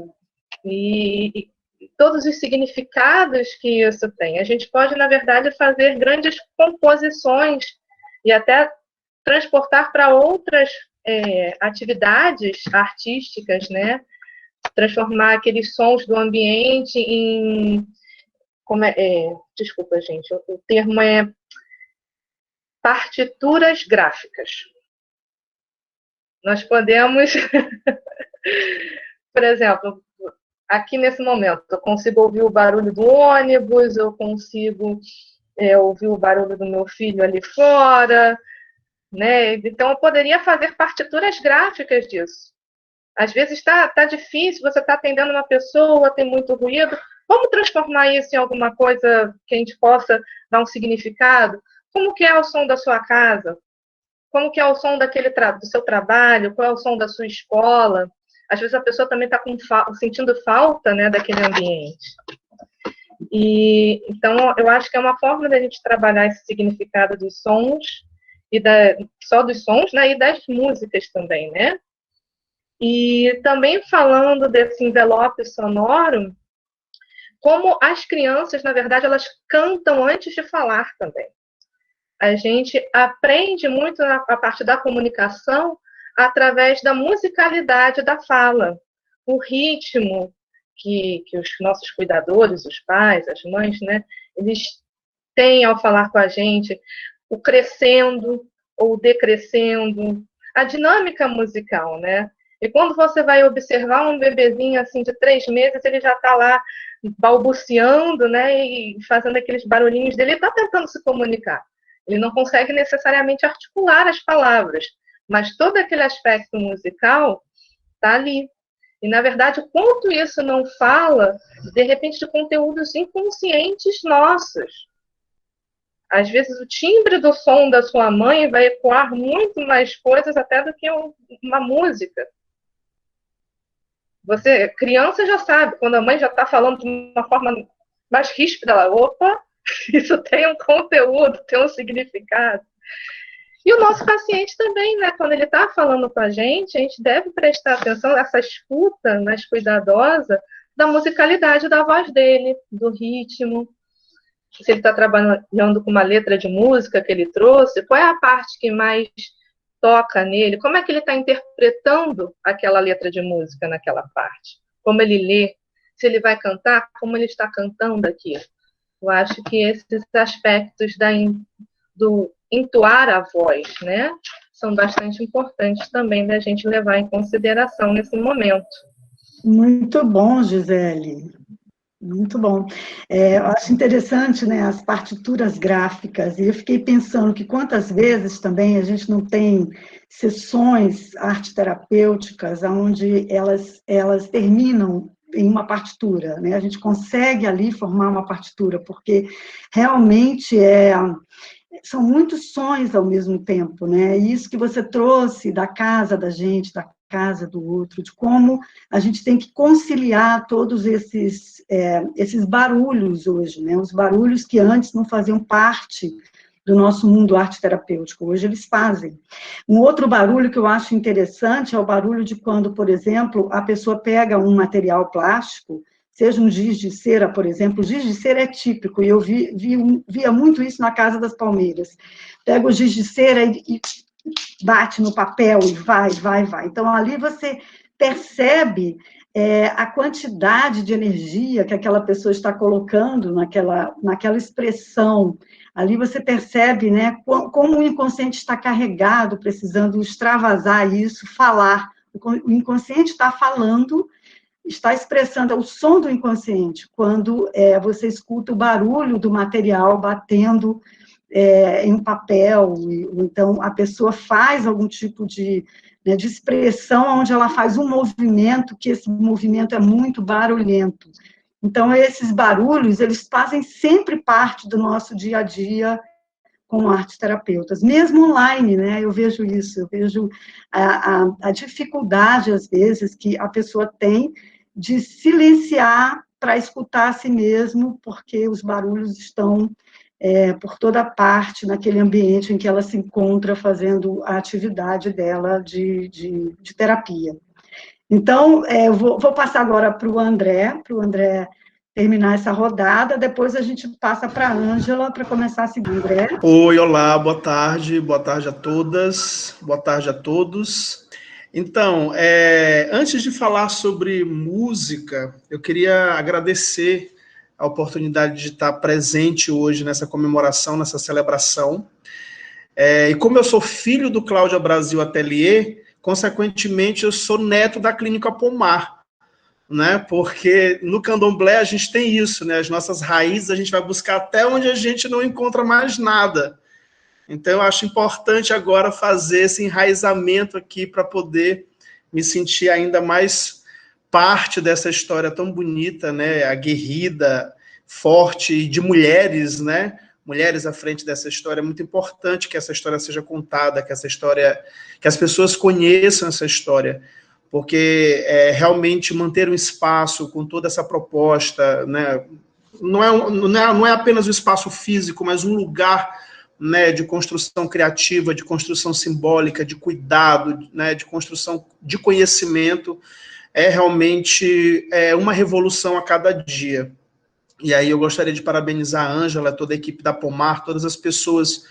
E todos os significados que isso tem. A gente pode, na verdade, fazer grandes composições e até transportar para outras atividades artísticas, né? Transformar aqueles sons do ambiente em... desculpa, gente, o termo é partituras gráficas. Nós podemos, por exemplo, aqui nesse momento, eu consigo ouvir o barulho do ônibus, eu consigo ouvir o barulho do meu filho ali fora, né? Então, eu poderia fazer partituras gráficas disso. Às vezes está difícil, você está atendendo uma pessoa, tem muito ruído. Vamos transformar isso em alguma coisa que a gente possa dar um significado? Como que é o som da sua casa? Como que é o som do seu trabalho? Qual é o som da sua escola? Às vezes a pessoa também está sentindo falta, né, daquele ambiente. E, então, eu acho que é uma forma da gente trabalhar esse significado dos sons, só dos sons, né, e das músicas também, né? E também falando desse envelope sonoro, como as crianças, na verdade, elas cantam antes de falar também. A gente aprende muito a parte da comunicação através da musicalidade da fala, o ritmo que os nossos cuidadores, os pais, as mães, né, eles têm ao falar com a gente, o crescendo ou decrescendo, a dinâmica musical, né? E quando você vai observar um bebezinho assim de 3 meses, ele já está lá balbuciando, né, e fazendo aqueles barulhinhos dele, ele está tentando se comunicar. Ele não consegue necessariamente articular as palavras, mas todo aquele aspecto musical está ali. E, na verdade, o quanto isso não fala, de repente, de conteúdos inconscientes nossos. Às vezes, o timbre do som da sua mãe vai ecoar muito mais coisas até do que uma música. Criança já sabe, quando a mãe já está falando de uma forma mais ríspida, ela, opa, Isso tem um conteúdo, tem um significado. E o nosso paciente também, né? Quando ele está falando com a gente deve prestar atenção nessa escuta mais cuidadosa da musicalidade da voz dele, do ritmo. Se ele está trabalhando com uma letra de música que ele trouxe, qual é a parte que mais toca nele? Como é que ele está interpretando aquela letra de música naquela parte? Como ele lê? Se ele vai cantar, como ele está cantando aquilo? Eu acho que esses aspectos do entoar a voz, né, são bastante importantes também da gente levar em consideração nesse momento. Muito bom, Gisele. Muito bom. Eu acho interessante, né, as partituras gráficas, e eu fiquei pensando que quantas vezes também a gente não tem sessões arte-terapêuticas onde elas terminam em uma partitura, né? A gente consegue ali formar uma partitura, porque realmente são muitos sons ao mesmo tempo, né? E isso que você trouxe da casa da gente, da casa do outro, de como a gente tem que conciliar todos esses barulhos hoje, né? Os barulhos que antes não faziam parte do nosso mundo arte-terapêutico, hoje eles fazem. Um outro barulho que eu acho interessante é o barulho de quando, por exemplo, a pessoa pega um material plástico, seja um giz de cera, por exemplo. O giz de cera é típico, e eu via muito isso na Casa das Palmeiras. Pega o giz de cera e bate no papel e vai. Então, ali você percebe a quantidade de energia que aquela pessoa está colocando naquela expressão. Ali você percebe, né, como o inconsciente está carregado, precisando extravasar isso, falar. O inconsciente está falando, está expressando, é o som do inconsciente, quando você escuta o barulho do material batendo em um papel, então a pessoa faz algum tipo de expressão onde ela faz um movimento, que esse movimento é muito barulhento. Então, esses barulhos, eles fazem sempre parte do nosso dia a dia como arte-terapeutas, mesmo online, né? Eu vejo isso, eu vejo a dificuldade, às vezes, que a pessoa tem de silenciar para escutar a si mesmo, porque os barulhos estão por toda parte naquele ambiente em que ela se encontra fazendo a atividade dela de terapia. Então, eu vou passar agora para o André terminar essa rodada, depois a gente passa para a Ângela para começar a seguir. André? Oi, olá, boa tarde a todas, boa tarde a todos. Então, antes de falar sobre música, eu queria agradecer a oportunidade de estar presente hoje nessa comemoração, nessa celebração. E como eu sou filho do Cláudio Brasil Atelier, consequentemente eu sou neto da Clínica Pomar, né? Porque no candomblé a gente tem isso, né? As nossas raízes a gente vai buscar até onde a gente não encontra mais nada. Então eu acho importante agora fazer esse enraizamento aqui para poder me sentir ainda mais parte dessa história tão bonita, né? Aguerrida, forte, de mulheres, né? Mulheres à frente dessa história. É muito importante que essa história seja contada, que as pessoas conheçam essa história, porque realmente manter um espaço com toda essa proposta, né? Não é apenas o espaço físico, mas um lugar, né, de construção criativa, de construção simbólica, de cuidado, né, de construção de conhecimento, realmente uma revolução a cada dia. E aí eu gostaria de parabenizar a Ângela, toda a equipe da Pomar, todas as pessoas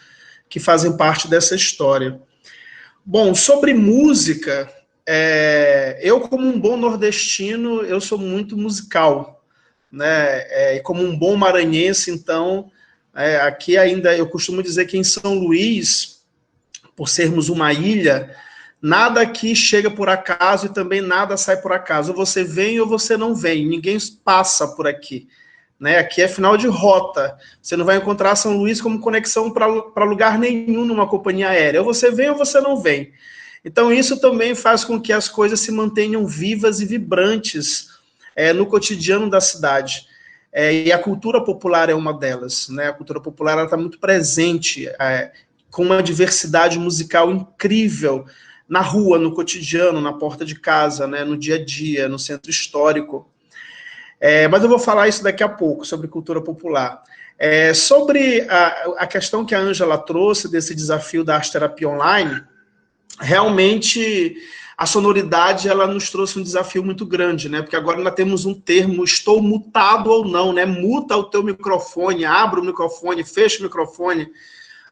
que fazem parte dessa história. Bom, sobre música, eu como um bom nordestino, eu sou muito musical, né? E como um bom maranhense, então, aqui ainda, eu costumo dizer que em São Luís, por sermos uma ilha, nada aqui chega por acaso e também nada sai por acaso. Ou você vem ou você não vem, ninguém passa por aqui. Né? Aqui é final de rota. Você não vai encontrar São Luís como conexão para lugar nenhum numa companhia aérea. Ou você vem ou você não vem. Então, isso também faz com que as coisas se mantenham vivas e vibrantes no cotidiano da cidade. E a cultura popular é uma delas. Né? A cultura popular está muito presente, com uma diversidade musical incrível, na rua, no cotidiano, na porta de casa, né? No dia a dia, no centro histórico. Mas eu vou falar isso daqui a pouco, sobre cultura popular. Sobre a questão que a Ângela trouxe desse desafio da arte-terapia online, realmente a sonoridade ela nos trouxe um desafio muito grande, né? Porque agora nós temos um termo, estou mutado ou não, né? Muta o teu microfone, abre o microfone, fecha o microfone,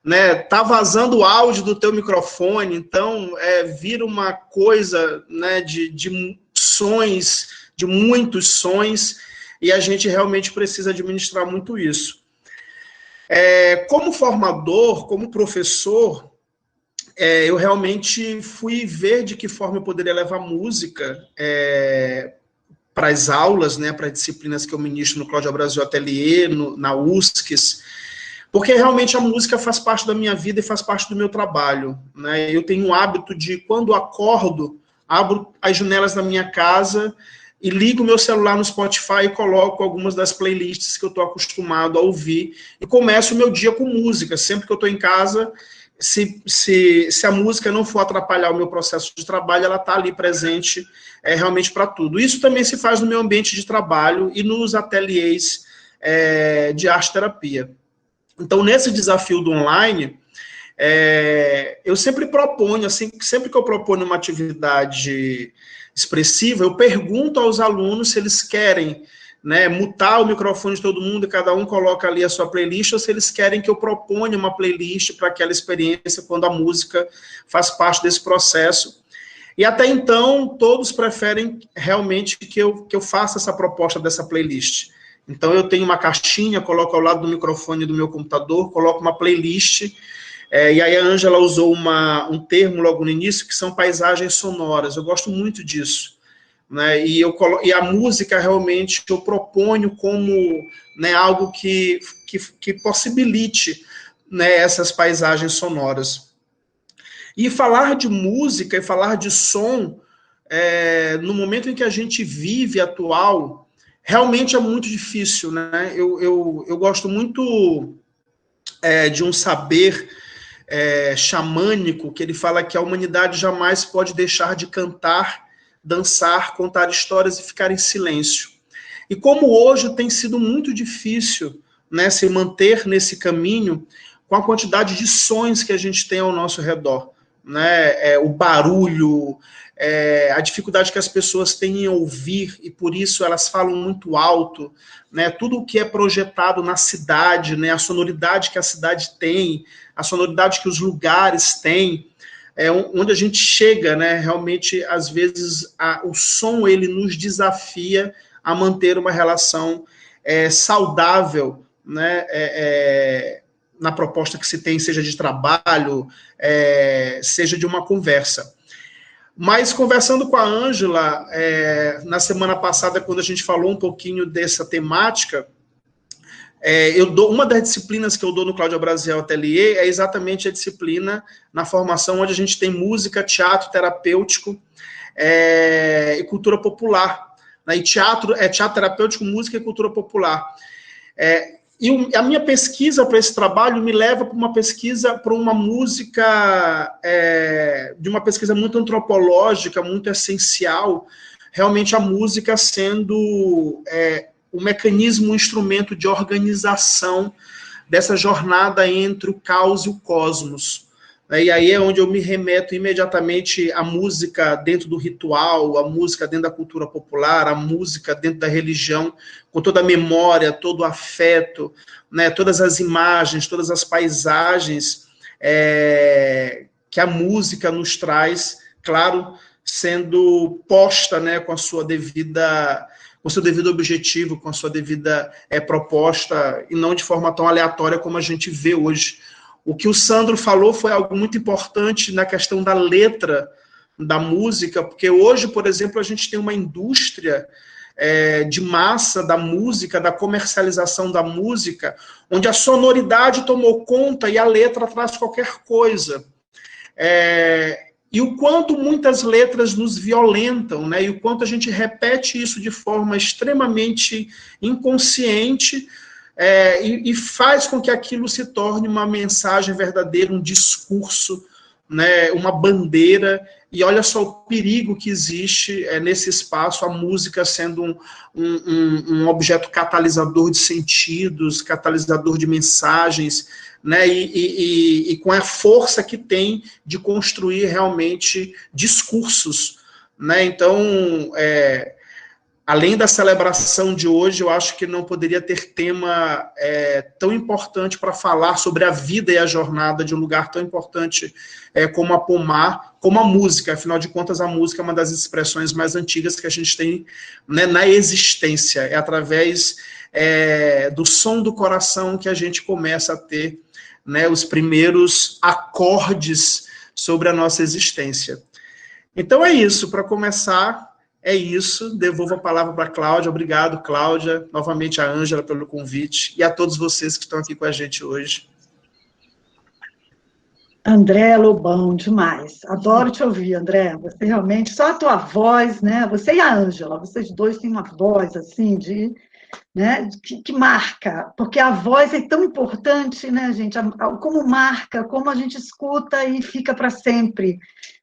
né? Tá vazando o áudio do teu microfone, então vira uma coisa, né, de sons, de muitos sons, e a gente realmente precisa administrar muito isso. Como formador, como professor, eu realmente fui ver de que forma eu poderia levar música para as aulas, né, para as disciplinas que eu ministro no Cláudio Brasil Atelier, na USCS, porque realmente a música faz parte da minha vida e faz parte do meu trabalho, né? Eu tenho o hábito de, quando acordo, abro as janelas da minha casa e ligo meu celular no Spotify e coloco algumas das playlists que eu estou acostumado a ouvir e começo o meu dia com música. Sempre que eu estou em casa, se a música não for atrapalhar o meu processo de trabalho, ela está ali presente realmente para tudo. Isso também se faz no meu ambiente de trabalho e nos ateliês de arte-terapia. Então, nesse desafio do online, eu sempre proponho, assim, sempre que eu proponho uma atividade expressiva, eu pergunto aos alunos se eles querem, né, mutar o microfone de todo mundo e cada um coloca ali a sua playlist, ou se eles querem que eu proponha uma playlist para aquela experiência quando a música faz parte desse processo. E até então, todos preferem realmente que eu faça essa proposta dessa playlist. Então, eu tenho uma caixinha, coloco ao lado do microfone do meu computador, coloco uma playlist, e aí a Ângela usou um termo logo no início, que são paisagens sonoras. Eu gosto muito disso, né? E a música, realmente, eu proponho como, né, algo que possibilite, né, essas paisagens sonoras. E falar de música e falar de som, no momento em que a gente vive atual, realmente é muito difícil, né? Eu gosto muito de um saber xamânico, que ele fala que a humanidade jamais pode deixar de cantar, dançar, contar histórias e ficar em silêncio. E como hoje tem sido muito difícil, né, se manter nesse caminho com a quantidade de sons que a gente tem ao nosso redor, né? O barulho, a dificuldade que as pessoas têm em ouvir, e por isso elas falam muito alto, né? Tudo o que é projetado na cidade, né? A sonoridade que a cidade tem, a sonoridade que os lugares têm, onde a gente chega, né? Realmente, às vezes, o som ele nos desafia a manter uma relação saudável, né? Na proposta que se tem, seja de trabalho, seja de uma conversa. Mas, conversando com a Ângela, na semana passada, quando a gente falou um pouquinho dessa temática, uma das disciplinas que eu dou no Cláudio Brasil Atelier é exatamente a disciplina na formação onde a gente tem música, teatro terapêutico e cultura popular. Né? E teatro terapêutico, música e cultura popular. E a minha pesquisa para esse trabalho me leva para uma pesquisa, para uma música, de uma pesquisa muito antropológica, muito essencial, realmente a música sendo o mecanismo, o instrumento de organização dessa jornada entre o caos e o cosmos. E aí é onde eu me remeto imediatamente à música dentro do ritual, a música dentro da cultura popular, a música dentro da religião, com toda a memória, todo o afeto, né, todas as imagens, todas as paisagens que a música nos traz, claro, sendo posta, né, com seu devido objetivo, com a sua devida proposta, e não de forma tão aleatória como a gente vê hoje. O que o Sandro falou foi algo muito importante na questão da letra da música, porque hoje, por exemplo, a gente tem uma indústria de massa da música, da comercialização da música, onde a sonoridade tomou conta e a letra traz qualquer coisa. E o quanto muitas letras nos violentam, né? E o quanto a gente repete isso de forma extremamente inconsciente, e faz com que aquilo se torne uma mensagem verdadeira, um discurso, né, uma bandeira, e olha só o perigo que existe nesse espaço, a música sendo um objeto catalisador de sentidos, catalisador de mensagens, né, e com a força que tem de construir realmente discursos, né? Então, além da celebração de hoje, eu acho que não poderia ter tema tão importante para falar sobre a vida e a jornada de um lugar tão importante como a Pomar, como a música. Afinal de contas, a música é uma das expressões mais antigas que a gente tem, né, na existência. É através do som do coração que a gente começa a ter, né, os primeiros acordes sobre a nossa existência. Então é isso, para começar... É isso, devolvo a palavra para a Cláudia. Obrigado, Cláudia. Novamente a Ângela pelo convite. E a todos vocês que estão aqui com a gente hoje. André Lobão, demais. Adoro te ouvir, André. Você realmente, só a tua voz, né? Você e a Ângela, vocês dois têm uma voz, assim, né, que marca. Porque a voz é tão importante, né, gente? Como marca, como a gente escuta e fica para sempre.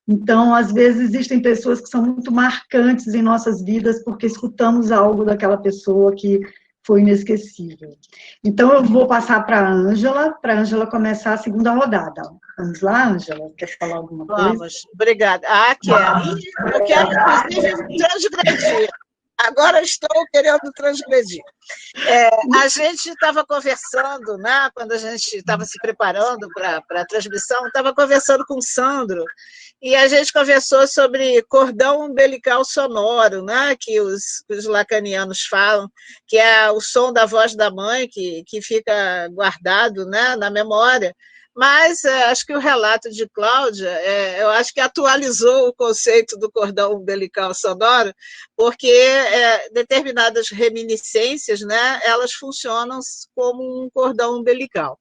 Então, às vezes, existem pessoas que são muito marcantes em nossas vidas porque escutamos algo daquela pessoa que foi inesquecível. Então, eu vou passar para a Ângela começar a segunda rodada. Vamos lá, Ângela? Quer falar alguma coisa? Vamos, obrigada. Quero. Eu quero, inclusive, transgredir. Agora estou querendo transgredir. A gente estava conversando, né, quando a gente estava se preparando para a transmissão, estava conversando com o Sandro, e a gente conversou sobre cordão umbilical sonoro, né, que os lacanianos falam, que é o som da voz da mãe que fica guardado, né, na memória. Mas acho que o relato de Cláudia, eu acho que atualizou o conceito do cordão umbilical sonoro, porque determinadas reminiscências, né, elas funcionam como um cordão umbilical.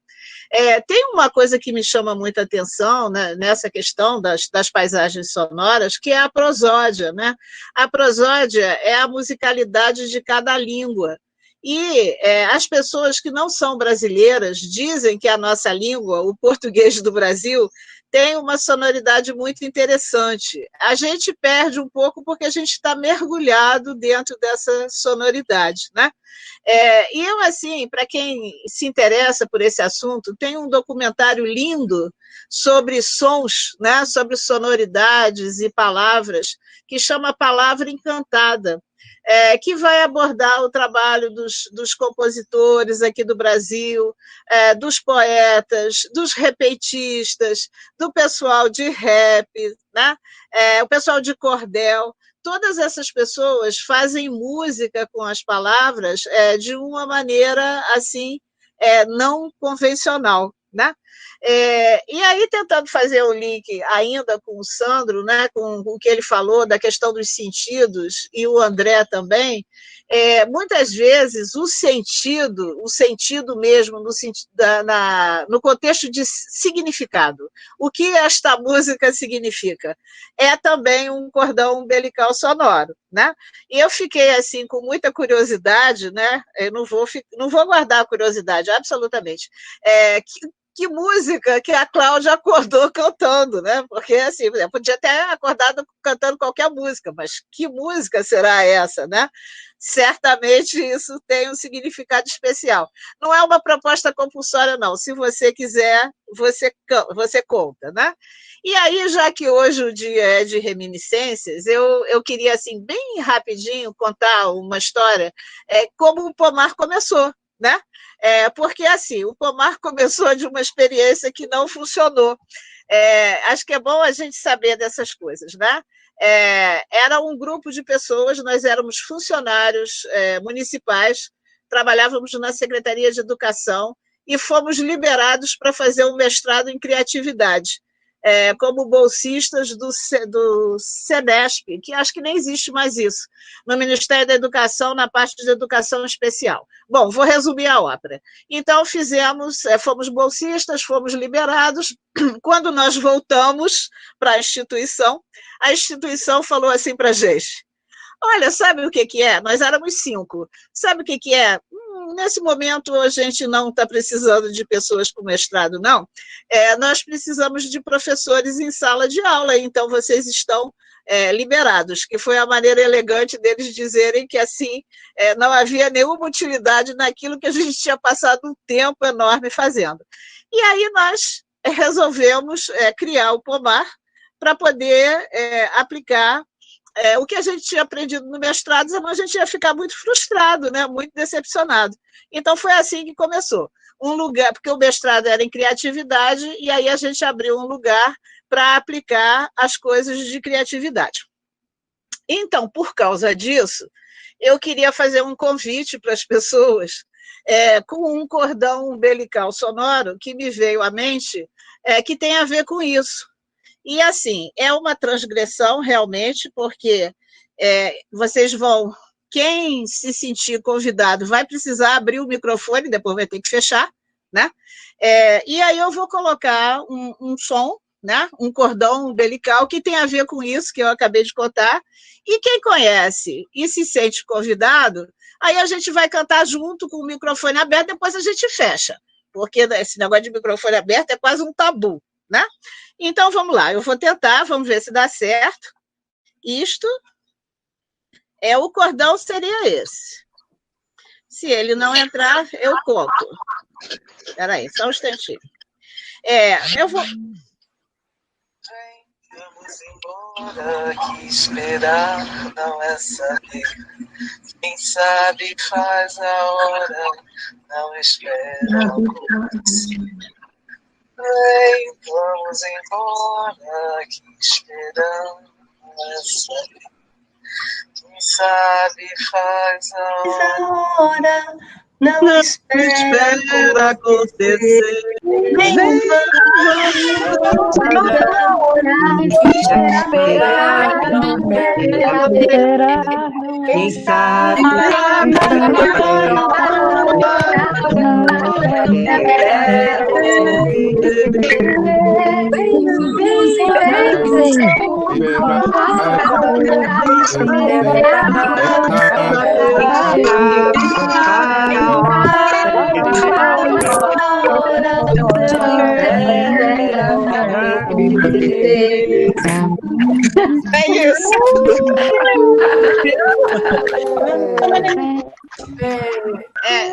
Tem uma coisa que me chama muita atenção, né, nessa questão das paisagens sonoras, que é a prosódia, né? A prosódia é a musicalidade de cada língua. E as pessoas que não são brasileiras dizem que a nossa língua, o português do Brasil, tem uma sonoridade muito interessante. A gente perde um pouco porque a gente está mergulhado dentro dessa sonoridade, né? E eu, assim, para quem se interessa por esse assunto, tem um documentário lindo sobre sons, né, sobre sonoridades e palavras, que chama Palavra Encantada, que vai abordar o trabalho dos compositores aqui do Brasil, dos poetas, dos repetistas, do pessoal de rap, né? O pessoal de cordel. Todas essas pessoas fazem música com as palavras de uma maneira assim não convencional, né? E aí, tentando fazer o link ainda com o Sandro, né, com o que ele falou da questão dos sentidos, e o André também, muitas vezes o sentido mesmo, no contexto de significado, o que esta música significa, é também um cordão umbilical sonoro, né? E eu fiquei assim com muita curiosidade, né? Eu não vou guardar a curiosidade, absolutamente. Que música que a Cláudia acordou cantando, né? Porque, assim, podia ter acordado cantando qualquer música, mas que música será essa, né? Certamente isso tem um significado especial. Não é uma proposta compulsória, não. Se você quiser, você conta, né? E aí, já que hoje o dia é de reminiscências, eu queria, assim, bem rapidinho, contar uma história, como o Pomar começou, né? Porque, assim, o Pomar começou de uma experiência que não funcionou. Acho que é bom a gente saber dessas coisas, né? Era um grupo de pessoas, nós éramos funcionários municipais, trabalhávamos na Secretaria de Educação e fomos liberados para fazer um mestrado em criatividade, como bolsistas do SEDESP, que acho que nem existe mais isso, no Ministério da Educação, na parte de Educação Especial. Bom, vou resumir a ópera. Então, fomos bolsistas, fomos liberados. Quando nós voltamos para a instituição falou assim para a gente: olha, sabe o que é? Nós éramos 5. Sabe o que é? nesse momento a gente não está precisando de pessoas com mestrado, não. Nós precisamos de professores em sala de aula, então vocês estão liberados, que foi a maneira elegante deles dizerem que assim não havia nenhuma utilidade naquilo que a gente tinha passado um tempo enorme fazendo. E aí nós resolvemos criar o Pomar para poder aplicar o que a gente tinha aprendido no mestrado, senão a gente ia ficar muito frustrado, né? Muito decepcionado. Então, foi assim que começou. Um lugar, porque o mestrado era em criatividade, e aí a gente abriu um lugar para aplicar as coisas de criatividade. Então, por causa disso, eu queria fazer um convite para as pessoas com um cordão umbilical sonoro que me veio à mente, que tem a ver com isso. E, assim, é uma transgressão, realmente, porque vocês vão... Quem se sentir convidado vai precisar abrir o microfone, depois vai ter que fechar, né? E aí eu vou colocar um som, né? Um cordão umbilical que tem a ver com isso que eu acabei de contar. E quem conhece e se sente convidado, aí a gente vai cantar junto com o microfone aberto, depois a gente fecha, porque esse negócio de microfone aberto é quase um tabu, né? Então, vamos lá, eu vou tentar, vamos ver se dá certo. Isto o cordão seria esse. Se ele não entrar, eu conto. Espera aí, só um instantinho. Eu vou... Vamos embora, que esperar não é saber. Quem sabe faz a hora, não espera acontecer. Vem, vamos embora, que esperar não é saber. Quem sabe faz a hora, não espera acontecer. Vem, vamos esperar, quem sabe É isso.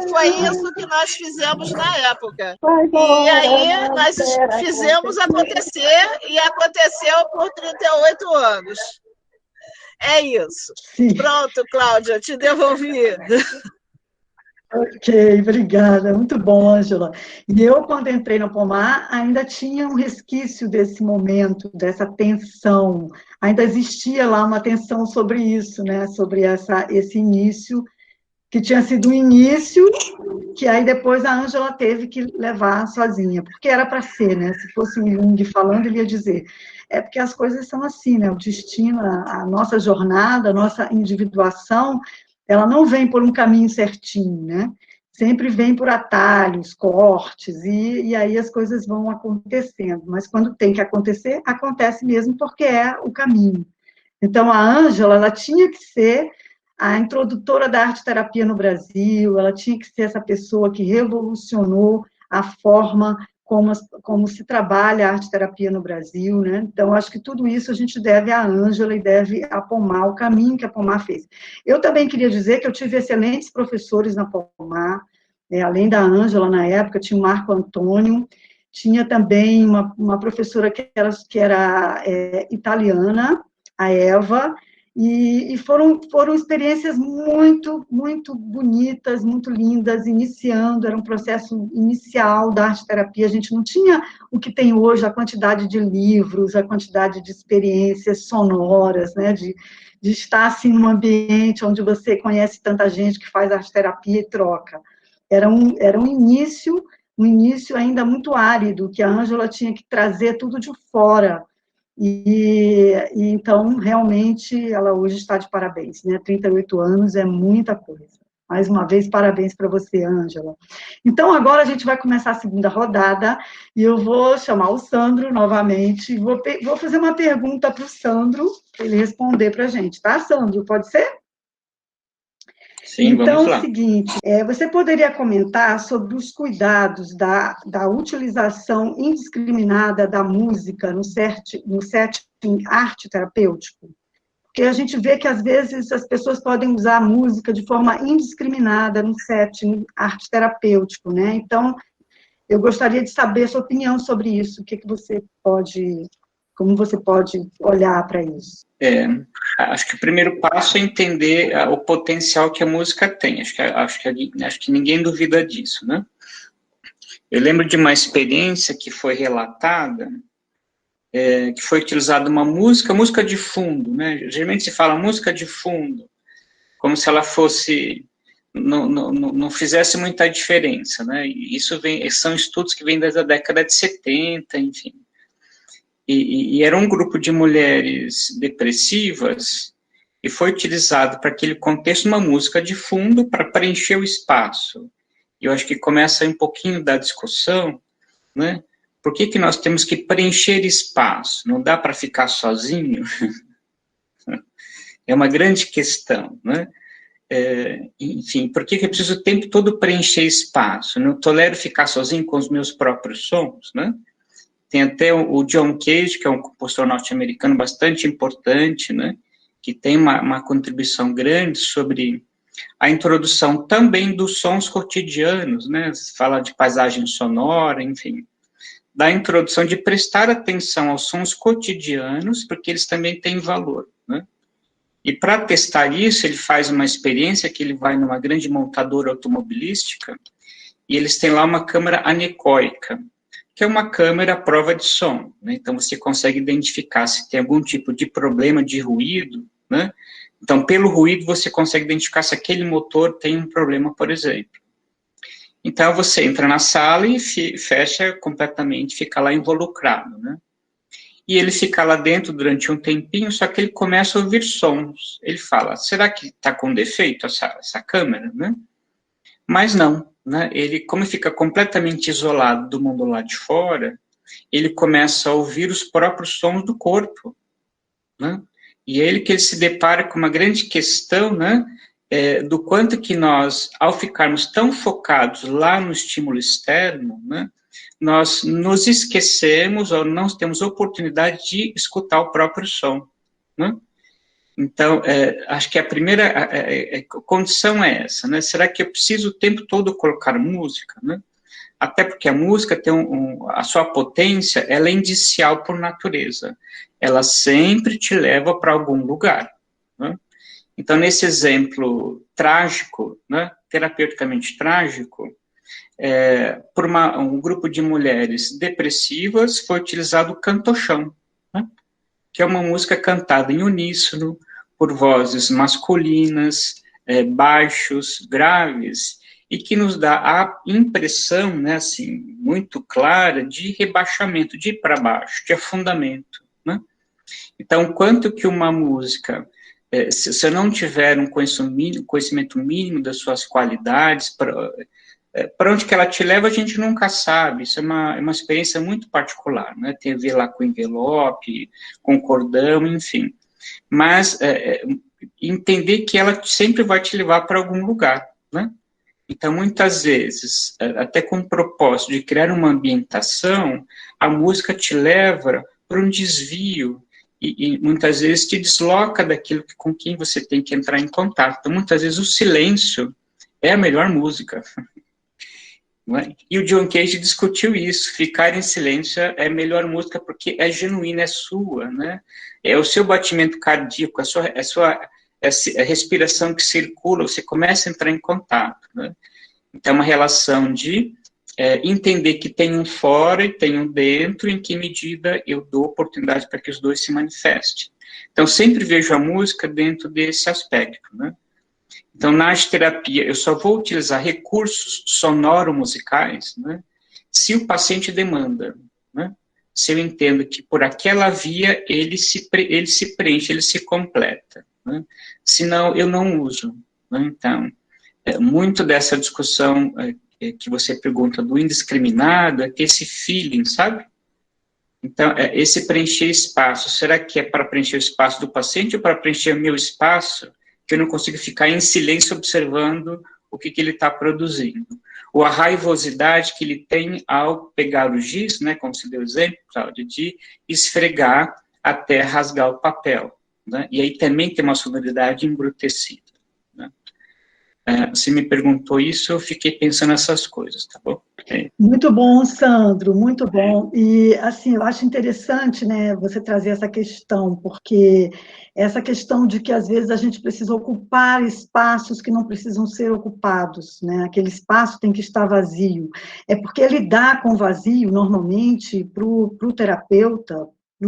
Foi isso que nós fizemos na época. E aí nós fizemos acontecer e aconteceu por 38 anos. É isso. Sim. Pronto, Cláudia, te devolvi. Ok, obrigada. Muito bom, Ângela. E eu, quando entrei no Pomar, ainda tinha um resquício desse momento, dessa tensão. Ainda existia lá uma tensão sobre isso, né? Sobre esse início, que tinha sido um início, que aí depois a Ângela teve que levar sozinha, porque era para ser, né? Se fosse um Jung falando, ele ia dizer. É porque as coisas são assim, né? O destino, a nossa jornada, a nossa individuação, ela não vem por um caminho certinho, né? Sempre vem por atalhos, cortes, e aí as coisas vão acontecendo. Mas quando tem que acontecer, acontece mesmo, porque é o caminho. Então, a Ângela, ela tinha que ser a introdutora da arte-terapia no Brasil, ela tinha que ser essa pessoa que revolucionou a forma como se trabalha a arte-terapia no Brasil, né? Então, acho que tudo isso a gente deve à Ângela e deve a Pomar, o caminho que a Pomar fez. Eu também queria dizer que eu tive excelentes professores na Pomar, além da Ângela, na época, tinha o Marco Antônio, tinha também uma professora que era italiana, a Eva, e foram experiências muito, muito bonitas, muito lindas, iniciando, era um processo inicial da arte-terapia, a gente não tinha o que tem hoje, a quantidade de livros, a quantidade de experiências sonoras, né, de estar assim num ambiente onde você conhece tanta gente que faz arte-terapia e troca. Era um início ainda muito árido, que a Ângela tinha que trazer tudo de fora. E então, realmente, ela hoje está de parabéns, né? 38 anos é muita coisa. Mais uma vez, parabéns para você, Ângela. Então, agora a gente vai começar a segunda rodada, e eu vou chamar o Sandro novamente, vou fazer uma pergunta para o Sandro, para ele responder para a gente, tá, Sandro? Pode ser? Sim, então, vamos é lá. o seguinte, você poderia comentar sobre os cuidados da utilização indiscriminada da música no setting arte terapêutico? Porque a gente vê que, às vezes, as pessoas podem usar a música de forma indiscriminada no setting arte terapêutico, né? Então, eu gostaria de saber a sua opinião sobre isso. Como você pode olhar para isso? Acho que o primeiro passo é entender o potencial que a música tem. Acho que ninguém duvida disso, né? Eu lembro de uma experiência que foi relatada, que foi utilizada uma música de fundo, né? Geralmente se fala música de fundo, como se ela fosse, não fizesse muita diferença, né? E isso são estudos que vêm desde a década de 70, enfim. E era um grupo de mulheres depressivas, e foi utilizado para aquele contexto uma música de fundo para preencher o espaço. E eu acho que começa um pouquinho da discussão, né? Por que nós temos que preencher espaço? Não dá para ficar sozinho? É uma grande questão, né? Enfim, por que eu preciso o tempo todo preencher espaço? Não tolero ficar sozinho com os meus próprios sons, né? Tem até o John Cage, que é um compositor norte-americano bastante importante, né? Que tem uma contribuição grande sobre a introdução também dos sons cotidianos, né? Se fala de paisagem sonora, enfim, da introdução de prestar atenção aos sons cotidianos, porque eles também têm valor, né? E para testar isso, ele faz uma experiência que ele vai numa grande montadora automobilística, e eles têm lá uma câmera anecoica, que é uma câmera à prova de som, né? Então você consegue identificar se tem algum tipo de problema de ruído, né? Então, pelo ruído, você consegue identificar se aquele motor tem um problema, por exemplo. Então, você entra na sala e fecha completamente, fica lá involucrado, né? E ele fica lá dentro durante um tempinho, só que ele começa a ouvir sons. Ele fala, será que está com defeito essa câmera, né? Mas não, né? Ele, como fica completamente isolado do mundo lá de fora, ele começa a ouvir os próprios sons do corpo, né? E é ele que ele se depara com uma grande questão, né? Do quanto que nós, ao ficarmos tão focados lá no estímulo externo, né, nós nos esquecemos ou não temos oportunidade de escutar o próprio som, né? Então, acho que a primeira condição é essa, né? Será que eu preciso o tempo todo colocar música, né? Até porque a música tem a sua potência, ela é indicial por natureza. Ela sempre te leva para algum lugar, né? Então, nesse exemplo trágico, né, terapeuticamente trágico, por um grupo de mulheres depressivas, foi utilizado o cantochão, né, que é uma música cantada em uníssono, por vozes masculinas, baixos, graves, e que nos dá a impressão, né, assim, muito clara de rebaixamento, de ir para baixo, de afundamento, né? Então, quanto que uma música, se eu não tiver um conhecimento mínimo das suas qualidades, para onde que ela te leva, a gente nunca sabe. Isso é uma experiência muito particular, né? Tem a ver lá com envelope, com cordão, enfim. Mas entender que ela sempre vai te levar para algum lugar, né? Então, muitas vezes, até com o propósito de criar uma ambientação, a música te leva para um desvio e muitas vezes te desloca daquilo com quem você tem que entrar em contato. Então, muitas vezes, o silêncio é a melhor música. Não é? E o John Cage discutiu isso, ficar em silêncio é a melhor música porque é genuína, é sua, né? É o seu batimento cardíaco, a sua respiração que circula, você começa a entrar em contato, né? Então, é uma relação de entender que tem um fora e tem um dentro, em que medida eu dou oportunidade para que os dois se manifestem. Então, sempre vejo a música dentro desse aspecto, né? Então, na arte-terapia, eu só vou utilizar recursos sonoro-musicais, né, se o paciente demanda, né? Se eu entendo que por aquela via ele se preenche, ele se completa, né? Senão, eu não uso, né? Então, muito dessa discussão que você pergunta do indiscriminado é ter esse feeling, sabe? Então, esse preencher espaço, será que é para preencher o espaço do paciente ou para preencher o meu espaço, que eu não consigo ficar em silêncio observando o que ele está produzindo. Ou a raivosidade que ele tem ao pegar o giz, né, como se deu exemplo, Cláudia, de esfregar até rasgar o papel. Né? E aí também tem uma sonoridade embrutecida. Né? Você me perguntou isso, eu fiquei pensando nessas coisas, tá bom? Muito bom, Sandro, muito bom. E, assim, eu acho interessante, né, você trazer essa questão, porque essa questão de que, às vezes, a gente precisa ocupar espaços que não precisam ser ocupados, né, aquele espaço tem que estar vazio. É porque lidar com vazio, normalmente, para o terapeuta,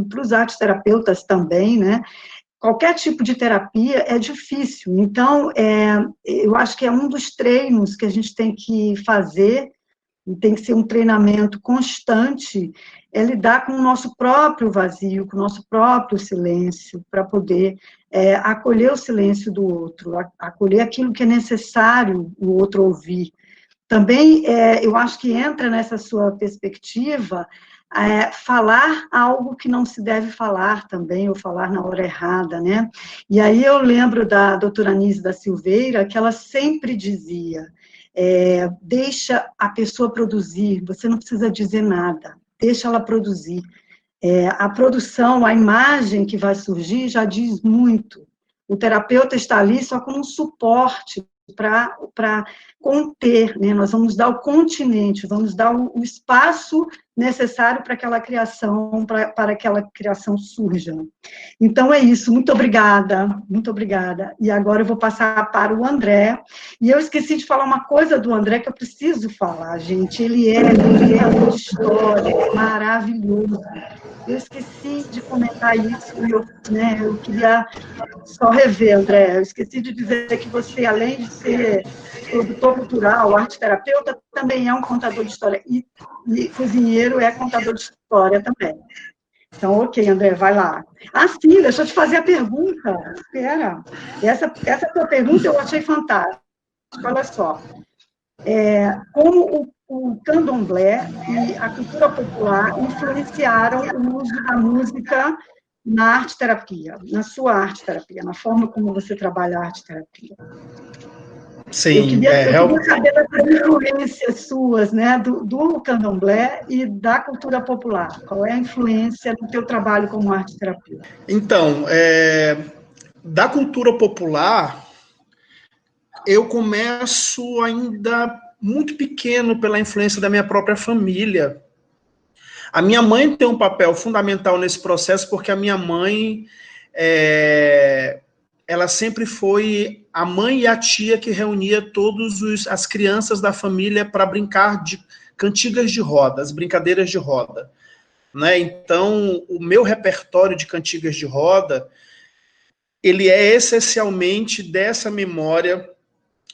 para os arteterapeutas também, né, qualquer tipo de terapia é difícil. Então, eu acho que é um dos treinos que a gente tem que fazer, e tem que ser um treinamento constante, é lidar com o nosso próprio vazio, com o nosso próprio silêncio, para poder acolher o silêncio do outro, acolher aquilo que é necessário o outro ouvir. Também, eu acho que entra nessa sua perspectiva, falar algo que não se deve falar também, ou falar na hora errada, né? E aí eu lembro da doutora Anísia da Silveira, que ela sempre dizia, deixa a pessoa produzir, você não precisa dizer nada, deixa ela produzir. A produção, a imagem que vai surgir já diz muito. O terapeuta está ali só como um suporte para conter, né? Nós vamos dar o continente, vamos dar o espaço necessário para aquela criação, para aquela criação surja. Então é isso, muito obrigada, muito obrigada. E agora eu vou passar para o André, e eu esqueci de falar uma coisa do André que eu preciso falar, gente, ele é uma história maravilhoso. Eu esqueci de comentar isso, eu queria só rever, André, eu esqueci de dizer que você, além de ser produtor cultural, arte-terapeuta, também é um contador de história, e cozinheiro é contador de história também. Então, ok, André, vai lá. Ah, sim, deixa eu te fazer a pergunta, espera. Essa tua pergunta eu achei fantástica, olha só. Como o candomblé e a cultura popular influenciaram o uso da música na arte-terapia, na sua arte-terapia, na forma como você trabalha a arte-terapia. Sim, eu queria saber das influências suas, né, do candomblé e da cultura popular. Qual é a influência do teu trabalho como arte-terapeuta? Então, da cultura popular, eu começo ainda muito pequeno pela influência da minha própria família. A minha mãe tem um papel fundamental nesse processo, porque a minha mãe, ela sempre foi a mãe e a tia que reunia todas as crianças da família para brincar de cantigas de roda, as brincadeiras de roda. Né? Então, o meu repertório de cantigas de roda, ele é essencialmente dessa memória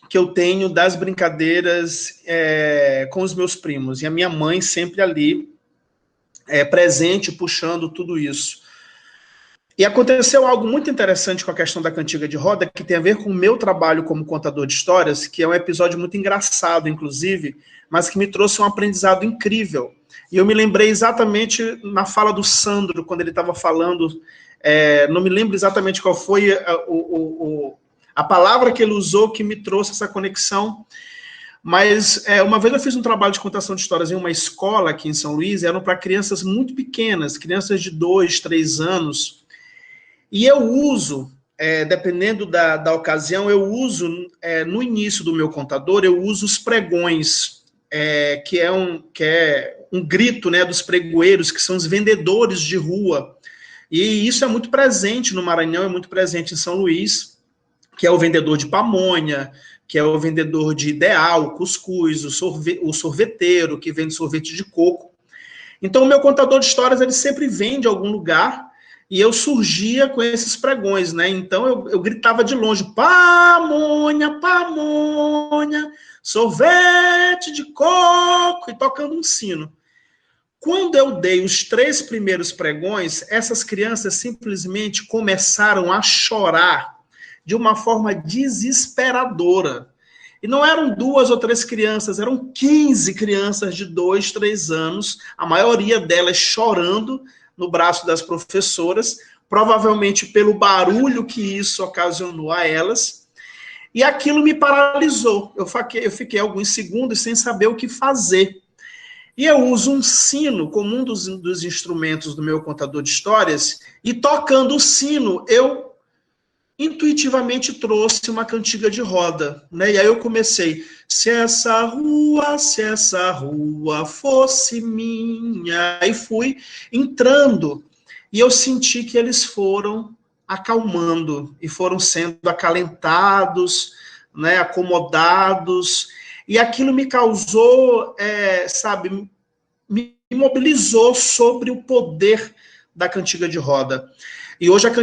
que eu tenho das brincadeiras com os meus primos. E a minha mãe sempre ali, presente, puxando tudo isso. E aconteceu algo muito interessante com a questão da cantiga de roda, que tem a ver com o meu trabalho como contador de histórias, que é um episódio muito engraçado, inclusive, mas que me trouxe um aprendizado incrível. E eu me lembrei exatamente na fala do Sandro, quando ele estava falando, não me lembro exatamente qual foi a palavra que ele usou que me trouxe essa conexão, mas uma vez eu fiz um trabalho de contação de histórias em uma escola aqui em São Luís, eram para crianças muito pequenas, crianças de 2, 3 anos, e eu uso, dependendo da ocasião, eu uso, no início do meu contador, eu uso os pregões, que é um grito, né, dos pregoeiros, que são os vendedores de rua, e isso é muito presente no Maranhão, é muito presente em São Luís, que é o vendedor de pamonha, que é o vendedor de ideal, cuscuz, o sorveteiro, que vende sorvete de coco. Então, o meu contador de histórias, ele sempre vem de algum lugar, e eu surgia com esses pregões, né? Então, eu gritava de longe, pamonha, pamonha, sorvete de coco, e tocando um sino. Quando eu dei os 3 primeiros pregões, essas crianças simplesmente começaram a chorar de uma forma desesperadora. E não eram 2 ou 3 crianças, eram 15 crianças de 2, 3 anos, a maioria delas chorando no braço das professoras, provavelmente pelo barulho que isso ocasionou a elas, e aquilo me paralisou. Eu fiquei alguns segundos sem saber o que fazer. E eu uso um sino como um dos instrumentos do meu contador de histórias, e tocando o sino, eu intuitivamente trouxe uma cantiga de roda, né? E aí eu comecei: se essa rua fosse minha, e fui entrando, e eu senti que eles foram acalmando, e foram sendo acalentados, né, acomodados, e aquilo me causou, sabe, me mobilizou sobre o poder da cantiga de roda. E hoje as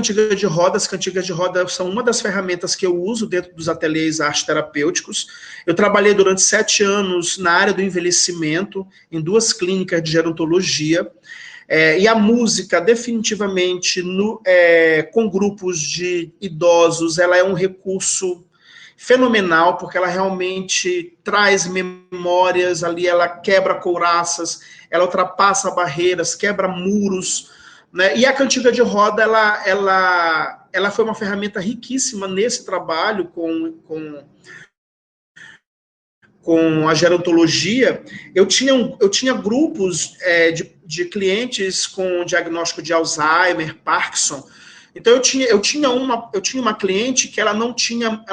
cantigas de roda são uma das ferramentas que eu uso dentro dos ateliês arte terapêuticos. Eu trabalhei durante 7 anos na área do envelhecimento, em 2 clínicas de gerontologia, e a música, definitivamente, com grupos de idosos, ela é um recurso fenomenal, porque ela realmente traz memórias ali, ela quebra couraças, ela ultrapassa barreiras, quebra muros, né? E a cantiga de roda, ela foi uma ferramenta riquíssima nesse trabalho com a gerontologia. Eu tinha grupos de clientes com diagnóstico de Alzheimer, Parkinson. Então eu tinha uma cliente que ela não tinha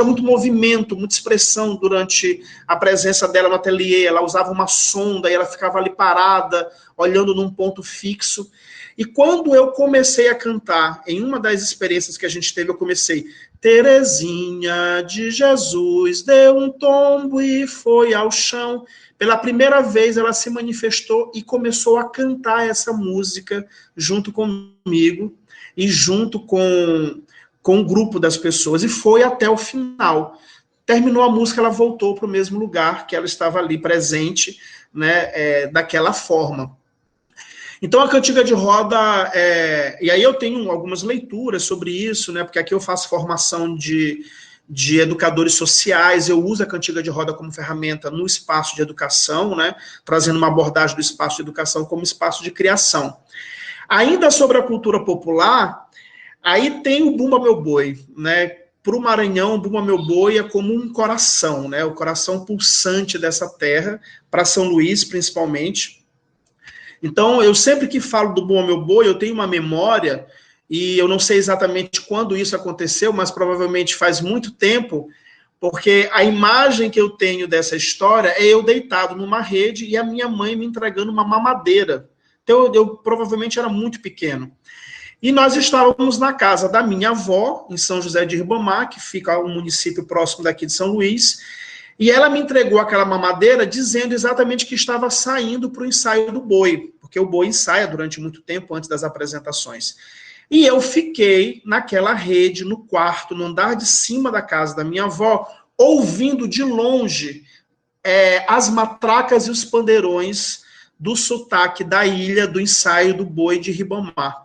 muito movimento, muita expressão durante a presença dela no ateliê. Ela usava uma sonda e ela ficava ali parada, olhando num ponto fixo. E quando eu comecei a cantar, em uma das experiências que a gente teve, eu comecei: Terezinha de Jesus deu um tombo e foi ao chão. Pela primeira vez ela se manifestou e começou a cantar essa música junto comigo e junto com o grupo das pessoas, e foi até o final. Terminou a música, ela voltou para o mesmo lugar que ela estava ali presente, né, daquela forma. Então, a cantiga de roda, e aí eu tenho algumas leituras sobre isso, né, porque aqui eu faço formação de educadores sociais, eu uso a cantiga de roda como ferramenta no espaço de educação, né, trazendo uma abordagem do espaço de educação como espaço de criação. Ainda sobre a cultura popular, aí tem o Bumba Meu Boi, né? Para o Maranhão, o Bumba Meu Boi é como um coração, né? O coração pulsante dessa terra, para São Luís, principalmente. Então, eu sempre que falo do Bumba Meu Boi, eu tenho uma memória, e eu não sei exatamente quando isso aconteceu, mas provavelmente faz muito tempo, porque a imagem que eu tenho dessa história é eu deitado numa rede e a minha mãe me entregando uma mamadeira. Então, eu provavelmente era muito pequeno. E nós estávamos na casa da minha avó, em São José de Ribamar, que fica um município próximo daqui de São Luís, e ela me entregou aquela mamadeira dizendo exatamente que estava saindo para o ensaio do boi, porque o boi ensaia durante muito tempo antes das apresentações. E eu fiquei naquela rede, no quarto, no andar de cima da casa da minha avó, ouvindo de longe as matracas e os pandeirões do sotaque da ilha do ensaio do boi de Ribamar.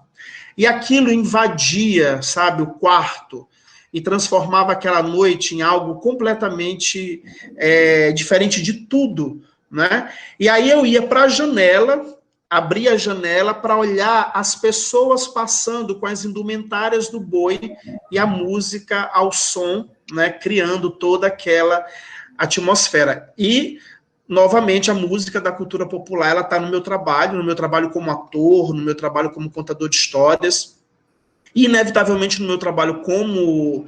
E aquilo invadia, sabe, o quarto e transformava aquela noite em algo completamente diferente de tudo, né? E aí eu ia para a janela, abria a janela para olhar as pessoas passando com as indumentárias do boi e a música ao som, né, criando toda aquela atmosfera. E novamente, a música da cultura popular, ela está no meu trabalho como ator, no meu trabalho como contador de histórias, e inevitavelmente no meu trabalho como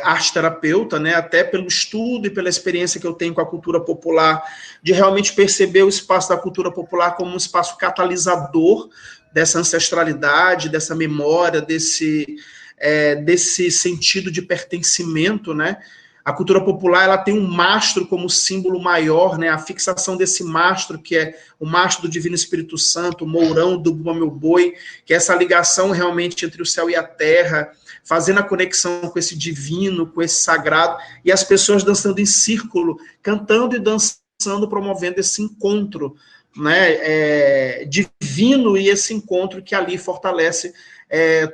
arte terapeuta, né, até pelo estudo e pela experiência que eu tenho com a cultura popular, de realmente perceber o espaço da cultura popular como um espaço catalisador dessa ancestralidade, dessa memória, desse sentido de pertencimento, né? A cultura popular, ela tem um mastro como símbolo maior, né? A fixação desse mastro, que é o mastro do Divino Espírito Santo, o mourão do Bumba Meu Boi, que é essa ligação realmente entre o céu e a terra, fazendo a conexão com esse divino, com esse sagrado, e as pessoas dançando em círculo, cantando e dançando, promovendo esse encontro, né? Divino, e esse encontro que ali fortalece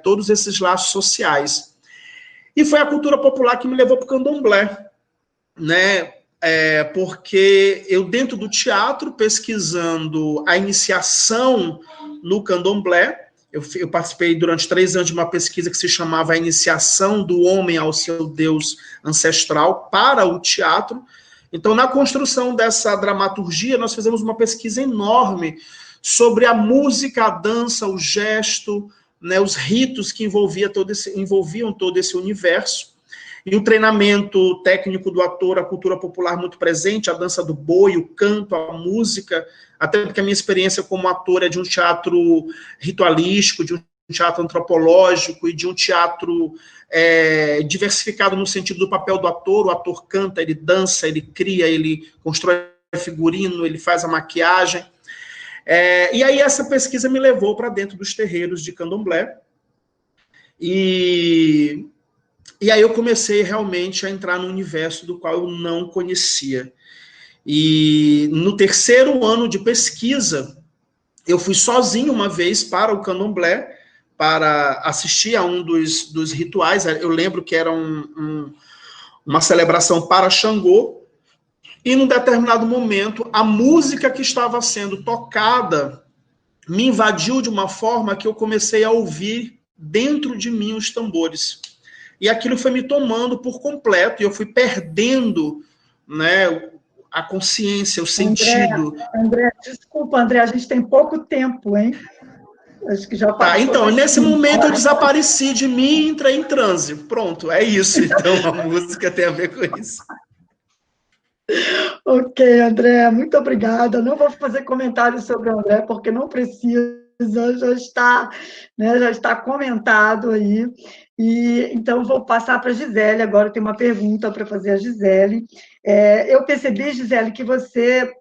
todos esses laços sociais. E foi a cultura popular que me levou para o candomblé, né? Porque eu, dentro do teatro, pesquisando a iniciação no candomblé, Eu participei durante 3 anos de uma pesquisa que se chamava A Iniciação do Homem ao Seu Deus Ancestral para o Teatro. Então, na construção dessa dramaturgia, nós fizemos uma pesquisa enorme sobre a música, a dança, o gesto, né, os ritos que envolviam todo esse universo. E o treinamento técnico do ator, a cultura popular muito presente, a dança do boi, o canto, a música, até porque a minha experiência como ator é de um teatro ritualístico, de um teatro antropológico e de um teatro diversificado no sentido do papel do ator. O ator canta, ele dança, ele cria, ele constrói figurino, ele faz a maquiagem. E aí essa pesquisa me levou para dentro dos terreiros de candomblé. E aí eu comecei realmente a entrar no universo do qual eu não conhecia. E no 3º ano de pesquisa, eu fui sozinho uma vez para o candomblé, para assistir a um dos rituais. Eu lembro que era uma celebração para Xangô, e num determinado momento, a música que estava sendo tocada me invadiu de uma forma que eu comecei a ouvir dentro de mim os tambores. E aquilo foi me tomando por completo, e eu fui perdendo, né, a consciência, o sentido. André, desculpa, André, a gente tem pouco tempo, hein? Acho que já passou. Então, nesse momento eu desapareci de mim e entrei em transe. Pronto, é isso. Então, a música tem a ver com isso. Ok, André, muito obrigada. Não vou fazer comentários sobre o André, porque não precisa, já está comentado aí. E então vou passar para a Gisele. Agora tem uma pergunta para fazer a Gisele. Eu percebi, Gisele, que você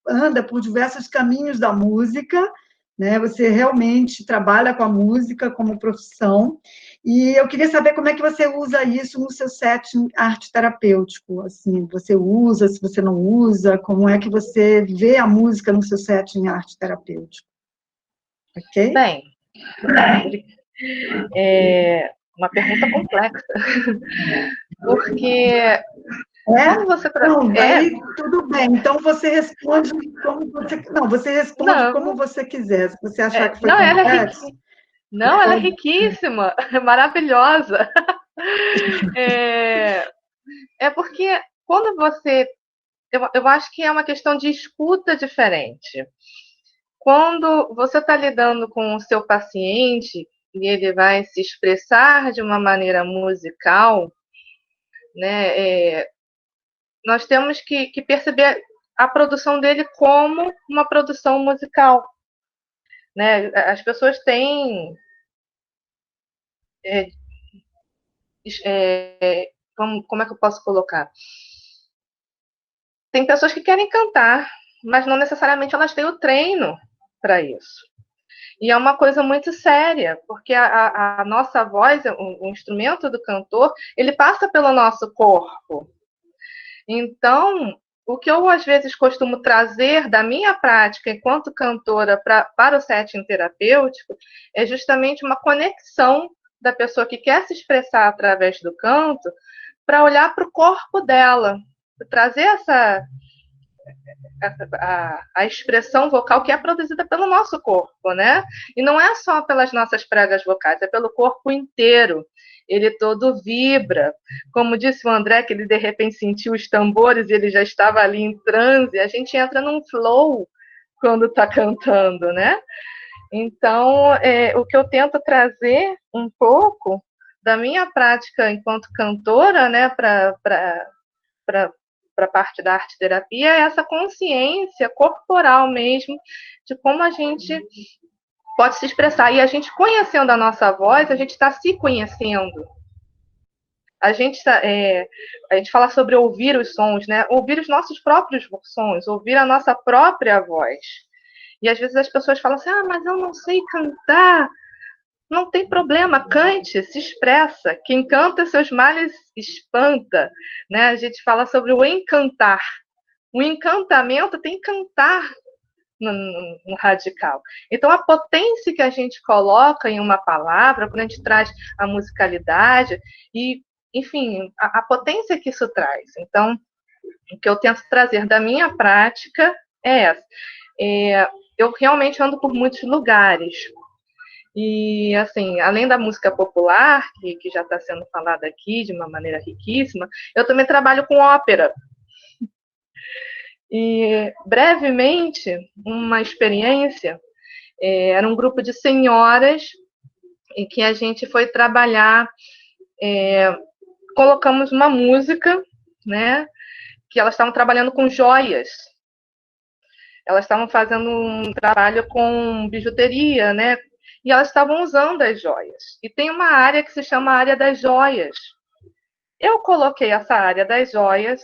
anda por diversos caminhos da música, né? Você realmente trabalha com a música como profissão. E eu queria saber como é que você usa isso no seu setting arte terapêutico. Assim, você usa, se você não usa, como é que você vê a música no seu setting arte terapêutico? Ok? Bem, uma pergunta complexa. Porque quando você tudo bem. Então você responde como você. Não, você responde como você quiser. Se você achar que foi complexo. Ela é riquíssima, maravilhosa. Porque quando você... Eu acho que é uma questão de escuta diferente. Quando você está lidando com o seu paciente e ele vai se expressar de uma maneira musical, né, nós temos que perceber a produção dele como uma produção musical. Né? As pessoas têm... como é que eu posso colocar? Tem pessoas que querem cantar, mas não necessariamente elas têm o treino para isso. E é uma coisa muito séria, porque a nossa voz, o instrumento do cantor, ele passa pelo nosso corpo. Então, o que eu às vezes costumo trazer da minha prática enquanto cantora para o setting terapêutico é justamente uma conexão da pessoa que quer se expressar através do canto para olhar para o corpo dela, trazer a expressão vocal que é produzida pelo nosso corpo, né? E não é só pelas nossas pregas vocais, é pelo corpo inteiro. Ele todo vibra. Como disse o André, que ele de repente sentiu os tambores e ele já estava ali em transe. A gente entra num flow quando está cantando, né? Então, o que eu tento trazer um pouco da minha prática enquanto cantora, né, para a parte da arte terapia, é essa consciência corporal mesmo de como a gente pode se expressar. E a gente conhecendo a nossa voz, a gente está se conhecendo. A gente fala sobre ouvir os sons, né? Ouvir os nossos próprios sons, ouvir a nossa própria voz. E às vezes as pessoas falam assim, mas eu não sei cantar. Não tem problema, cante, se expressa. Quem canta seus males espanta. Né? A gente fala sobre o encantar. O encantamento tem cantar no radical. Então, a potência que a gente coloca em uma palavra, quando a gente traz a musicalidade, e, enfim, a potência que isso traz. Então, o que eu tento trazer da minha prática é essa. Eu realmente ando por muitos lugares. E, assim, além da música popular, que já está sendo falada aqui de uma maneira riquíssima, eu também trabalho com ópera. E, brevemente, uma experiência, era um grupo de senhoras em que a gente foi trabalhar, colocamos uma música, né, que elas estavam trabalhando com joias. Elas estavam fazendo um trabalho com bijuteria, né? E elas estavam usando as joias. E tem uma área que se chama área das joias. Eu coloquei essa área das joias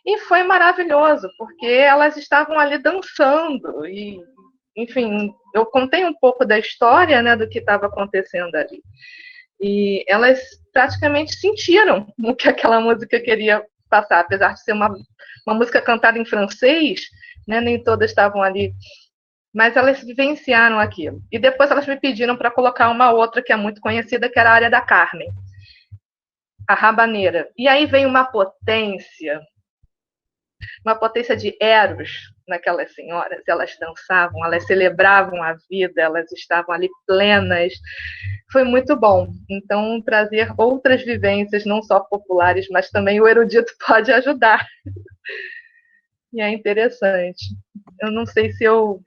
e foi maravilhoso, porque elas estavam ali dançando. E, enfim, eu contei um pouco da história, né, do que estava acontecendo ali. E elas praticamente sentiram o que aquela música queria passar, apesar de ser uma música cantada em francês, né, nem todas estavam ali, mas elas vivenciaram aquilo. E depois elas me pediram para colocar uma outra que é muito conhecida, que era a área da Carmen, a rabaneira. E aí vem uma potência de Eros naquelas senhoras. Elas dançavam, elas celebravam a vida, elas estavam ali plenas. Foi muito bom. Então, trazer outras vivências, não só populares, mas também o erudito pode ajudar. E é interessante. Eu não sei se eu...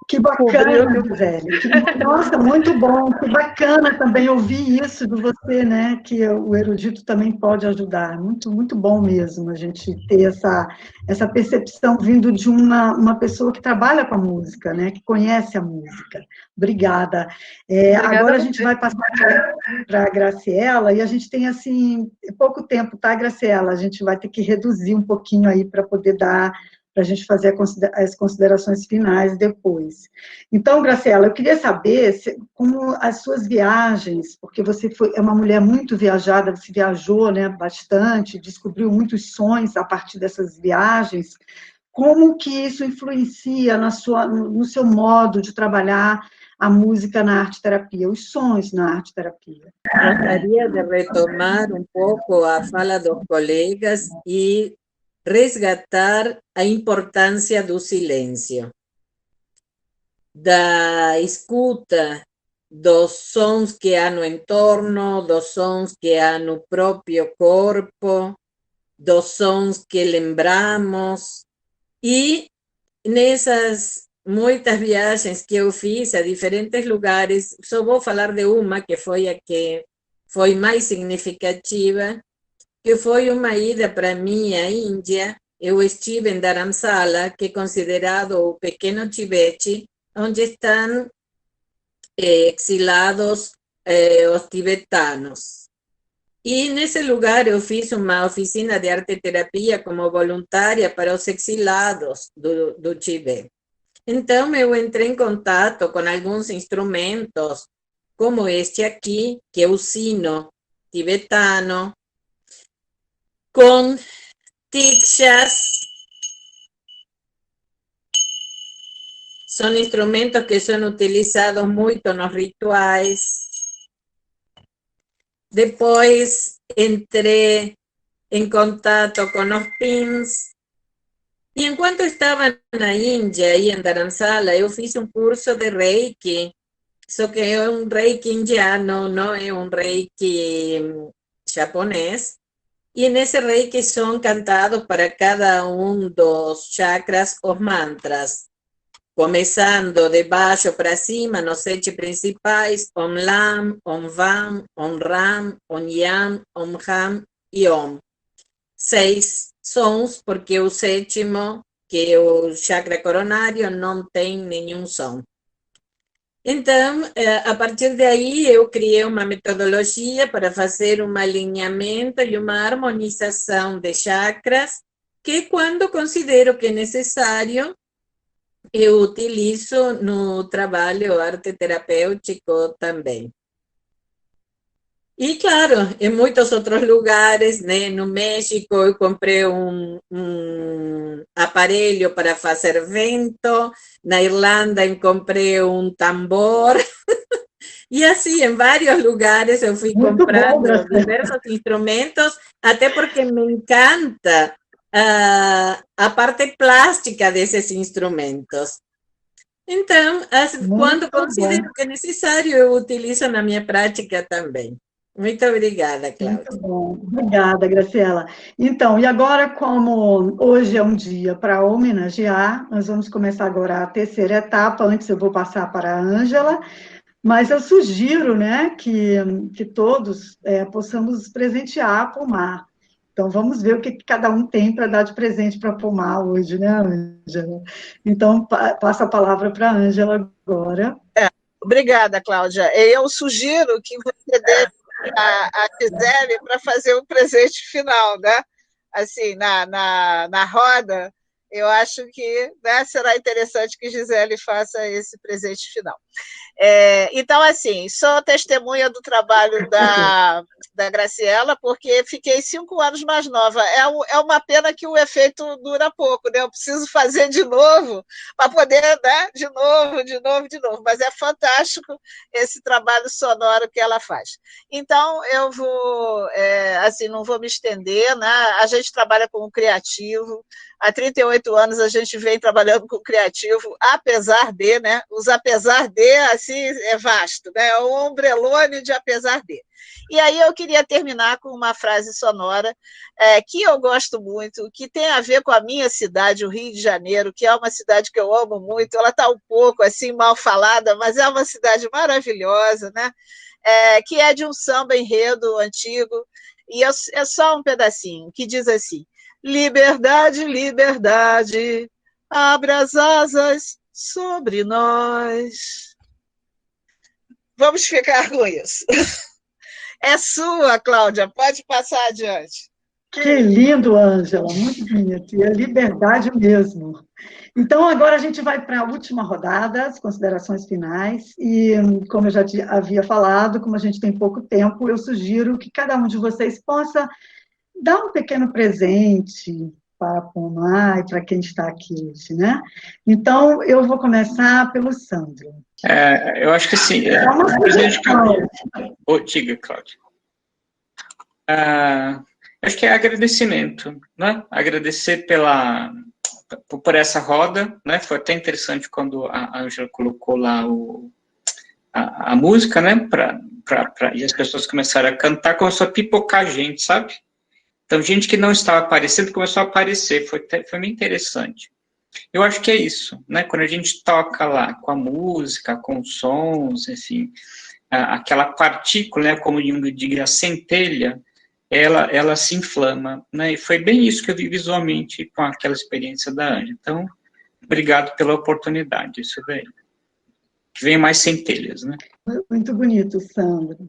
Que bacana, Gisele. Nossa, muito bom. Que bacana também ouvir isso de você, né? Que o erudito também pode ajudar. Muito, muito bom mesmo a gente ter essa percepção vindo de uma pessoa que trabalha com a música, né? Que conhece a música. Obrigada. Agora a gente vai passar para a Graciela e a gente tem, assim, pouco tempo, tá, Graciela? A gente vai ter que reduzir um pouquinho aí para poder dar... para a gente fazer as considerações finais depois. Então, Graciela, eu queria saber como as suas viagens, porque você é uma mulher muito viajada, você viajou, né, bastante, descobriu muitos sonhos a partir dessas viagens, como que isso influencia no seu modo de trabalhar a música na arte-terapia, os sons na arte-terapia? Gostaria de retomar um pouco a fala dos colegas e resgatar a importância do silêncio, da escuta dos sons que há no entorno, dos sons que há no próprio corpo, dos sons que lembramos. E nessas muitas viagens que eu fiz a diferentes lugares, só vou falar de uma, que foi a que foi mais significativa, que foi uma ida para mim à Índia. Eu estive em Dharamsala, que é considerado o pequeno Tibete, onde estão exilados os tibetanos. E nesse lugar eu fiz uma oficina de arte-terapia como voluntária para os exilados do Tibete. Então eu entrei em contato com alguns instrumentos, como este aqui, que é o sino tibetano, con tichas. Son instrumentos que son utilizados mucho en los rituales. Después entré en contacto con los pins. Y en cuanto estaba en la India y en Dharamsala, yo hice un curso de Reiki. Eso que es un Reiki indiano, no es un Reiki japonés. Y en ese Reiki son cantados para cada uno de los chakras o mantras, começando de baixo para cima, nos 7 principais: Om Lam, Om Vam, Om Ram, Om Yam, Om Ham e Om. 6 sons, porque o 7º, que é o chakra coronário, não tem nenhum som. Então, a partir daí, eu criei uma metodologia para fazer um alinhamento e uma harmonização de chakras, que quando considero que é necessário, eu utilizo no trabalho arte-terapêutico também. E, claro, em muitos outros lugares, né? No México, eu comprei um aparelho para fazer vento. Na Irlanda, eu comprei um tambor. E assim, em vários lugares, eu fui comprando diversos instrumentos, até porque me encanta a parte plástica desses instrumentos. Então, quando Muito considero bom, que é necessário, eu utilizo na minha prática também. Muito obrigada, muito Cláudia. bom. Obrigada, Graciela. Então, e agora, como hoje é um dia para homenagear, nós vamos começar agora a terceira etapa. Antes eu vou passar para a Ângela, mas eu sugiro, né, que todos possamos presentear a Pomar. Então, vamos ver o que cada um tem para dar de presente para a Pomar hoje, né, Ângela? Então, passo a palavra para a Ângela agora. Obrigada, Cláudia. Eu sugiro que você dê a Gisele para fazer o presente final, né? Assim, na roda, eu acho que, né, será interessante que Gisele faça esse presente final. Então, assim, sou testemunha do trabalho da Graciela, porque fiquei 5 anos mais nova. É uma pena que o efeito dura pouco, né? Eu preciso fazer de novo para poder, né? De novo. Mas é fantástico esse trabalho sonoro que ela faz. Então, eu vou, assim, não vou me estender, né? A gente trabalha com o criativo. Há 38 anos a gente vem trabalhando com o criativo, apesar de, né? Os apesar de, assim, é vasto, né? É um ombrelone de apesar de. E aí eu queria terminar com uma frase sonora que eu gosto muito, que tem a ver com a minha cidade, o Rio de Janeiro, que é uma cidade que eu amo muito. Ela está um pouco assim mal falada, mas é uma cidade maravilhosa, né? Que é de um samba enredo antigo, e é só um pedacinho, que diz assim: liberdade, liberdade, abre as asas sobre nós. Vamos ficar com isso. É sua, Cláudia, pode passar adiante. Que lindo, Ângela, muito bonito. E é liberdade mesmo. Então, agora a gente vai para a última rodada, as considerações finais. E, como eu já havia falado, como a gente tem pouco tempo, eu sugiro que cada um de vocês possa dar um pequeno presente para a Pomar e para quem está aqui hoje, né? Então, eu vou começar pelo Sandro. Eu acho que assim, diga, Cláudia. Acho que é agradecimento, né? Agradecer por essa roda, né? Foi até interessante quando a Ângela colocou lá a música, né? E as pessoas começaram a cantar, começou a pipocar gente, sabe? Então, gente que não estava aparecendo começou a aparecer, foi bem interessante. Eu acho que é isso, né? Quando a gente toca lá com a música, com os sons, enfim, aquela partícula, né? Como Jung diria, a centelha, ela se inflama, né? E foi bem isso que eu vi visualmente com aquela experiência da Ângela. Então, obrigado pela oportunidade, isso daí. Que venham mais centelhas, né? Muito bonito, Sandro.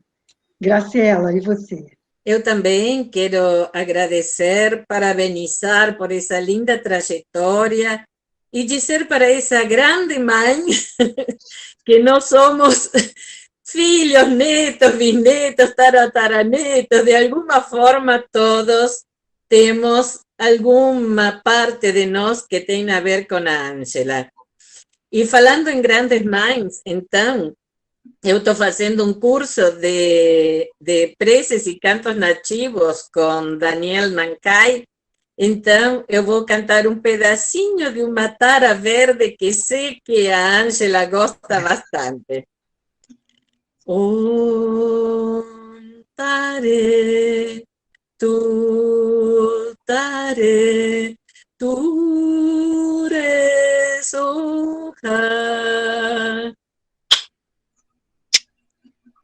Graciela, e você? Eu também quero agradecer, parabenizar por essa linda trajetória e dizer para essa grande mãe que nós somos filhos, netos, bisnetos, tarataranetos, de alguma forma todos temos alguma parte de nós que tem a ver com a Ângela. E falando em grandes mães, então, eu estou fazendo um curso de preces e cantos nativos com Daniel Nancay. Então, eu vou cantar um pedacinho de uma tara verde que sei que a Ângela gosta bastante. Om tare, tu tare, tu re soha.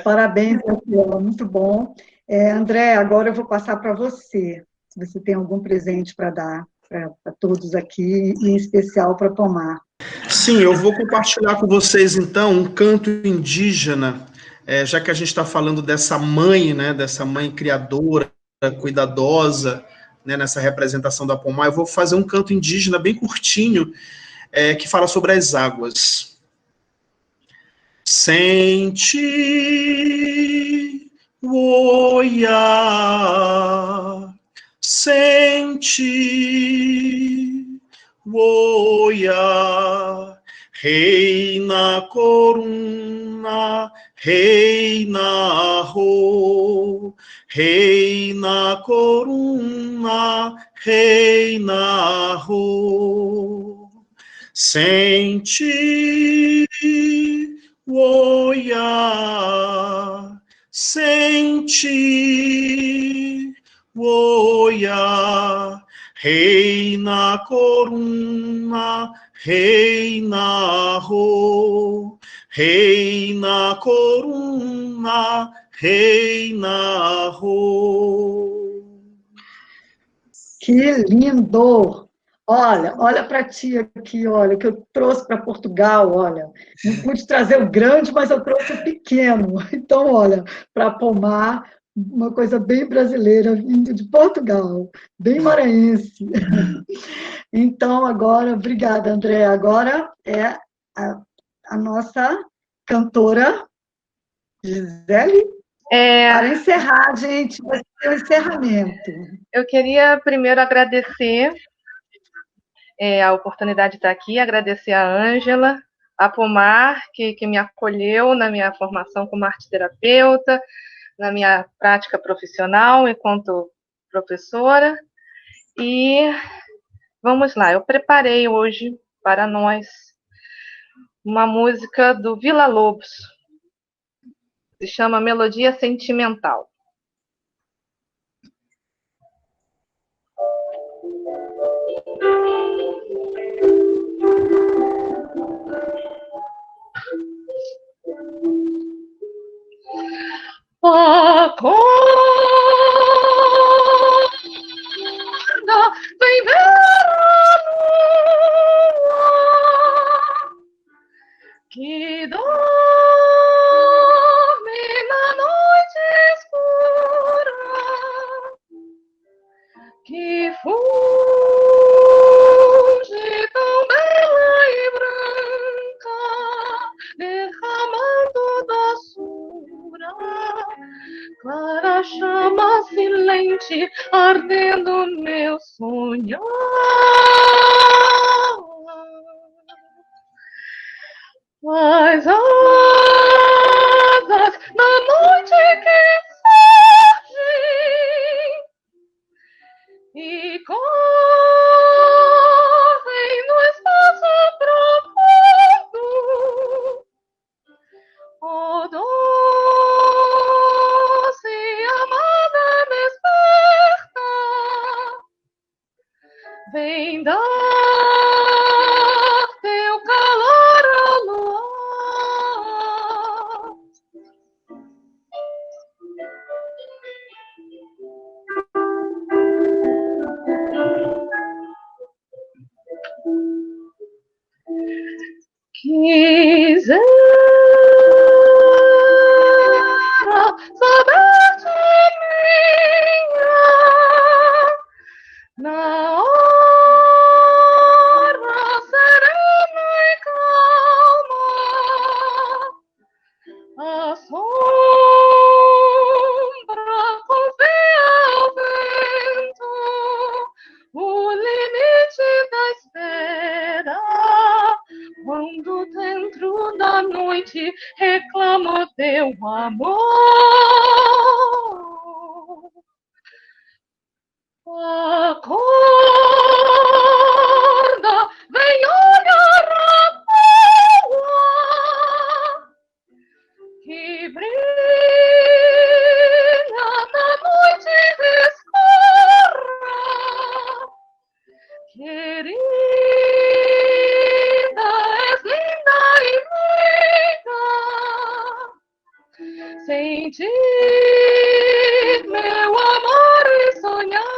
Parabéns, Graciela, muito bom. André, agora eu vou passar para você, se você tem algum presente para dar para todos aqui, e em especial para Pomar. Sim, eu vou compartilhar com vocês, então, um canto indígena, já que a gente está falando dessa mãe, né, dessa mãe criadora, cuidadosa, né, nessa representação da Pomar, eu vou fazer um canto indígena bem curtinho, que fala sobre as águas. Sente, oia, sente, oia, reina coruna, reina ro, reina coruna, reina ro. Sente, oia, sente, oia, reina coruna, reina ro, reina coruna, reina ro. Que lindo! Olha para ti aqui, olha, que eu trouxe para Portugal, olha. Não pude trazer o grande, mas eu trouxe o pequeno. Então, olha, para Pomar, uma coisa bem brasileira, vindo de Portugal, bem maranhense. Então, agora, obrigada, André. Agora é a nossa cantora Gisele. Para encerrar, gente, vai ser o encerramento. Eu queria primeiro agradecer a oportunidade de estar aqui, agradecer a Ângela, a Pomar, que me acolheu na minha formação como arte-terapeuta, na minha prática profissional enquanto professora. E vamos lá, eu preparei hoje para nós uma música do Villa Lobos, se chama Melodia Sentimental. Acorda, vem ver a lua que dorme na noite escura, que fuge tão bela e branca, derramando doçura, clara chama silente, ardendo meu sonhar. As asas na noite que surgem e correm no espaço profundo. Oh, doce amada, desperta, vem dar teu calor ao luar. Quisera saber-te minha na hora serena e calma, a sombra confia ao vento, o limite da espera, quando dentro da noite reclamo teu amor. Acorda, vem olhar a lua que brilha na noite escura, querida, és linda e rica, sentir meu amor e sonhar.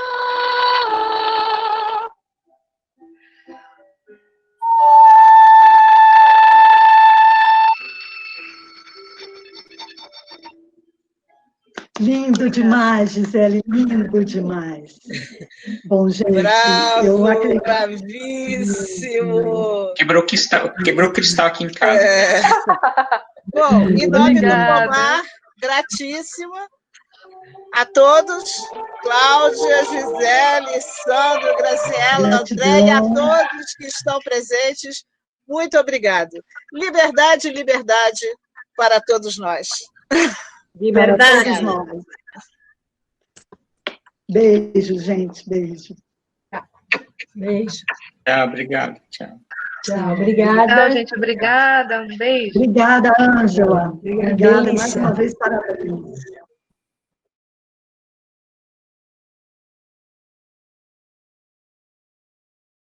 Lindo demais, Gisele, lindo demais. Bom, gente, Bravo, eu acredito. Bravíssimo! Quebrou cristal aqui em casa. Bom, em nome do Obrigada. Pomar, gratíssima a todos, Cláudia, Gisele, Sandro, Graciela, Gratidão. André e a todos que estão presentes, muito obrigado. Liberdade, liberdade para todos nós. Para todos Liberdade. nós. Beijo, gente, beijo. Beijo. Tchau, obrigado. Tchau. Tchau, obrigada. Então, gente, obrigada. Um beijo. Obrigada, Ângela. Obrigada mais delícia. uma vez, parabéns.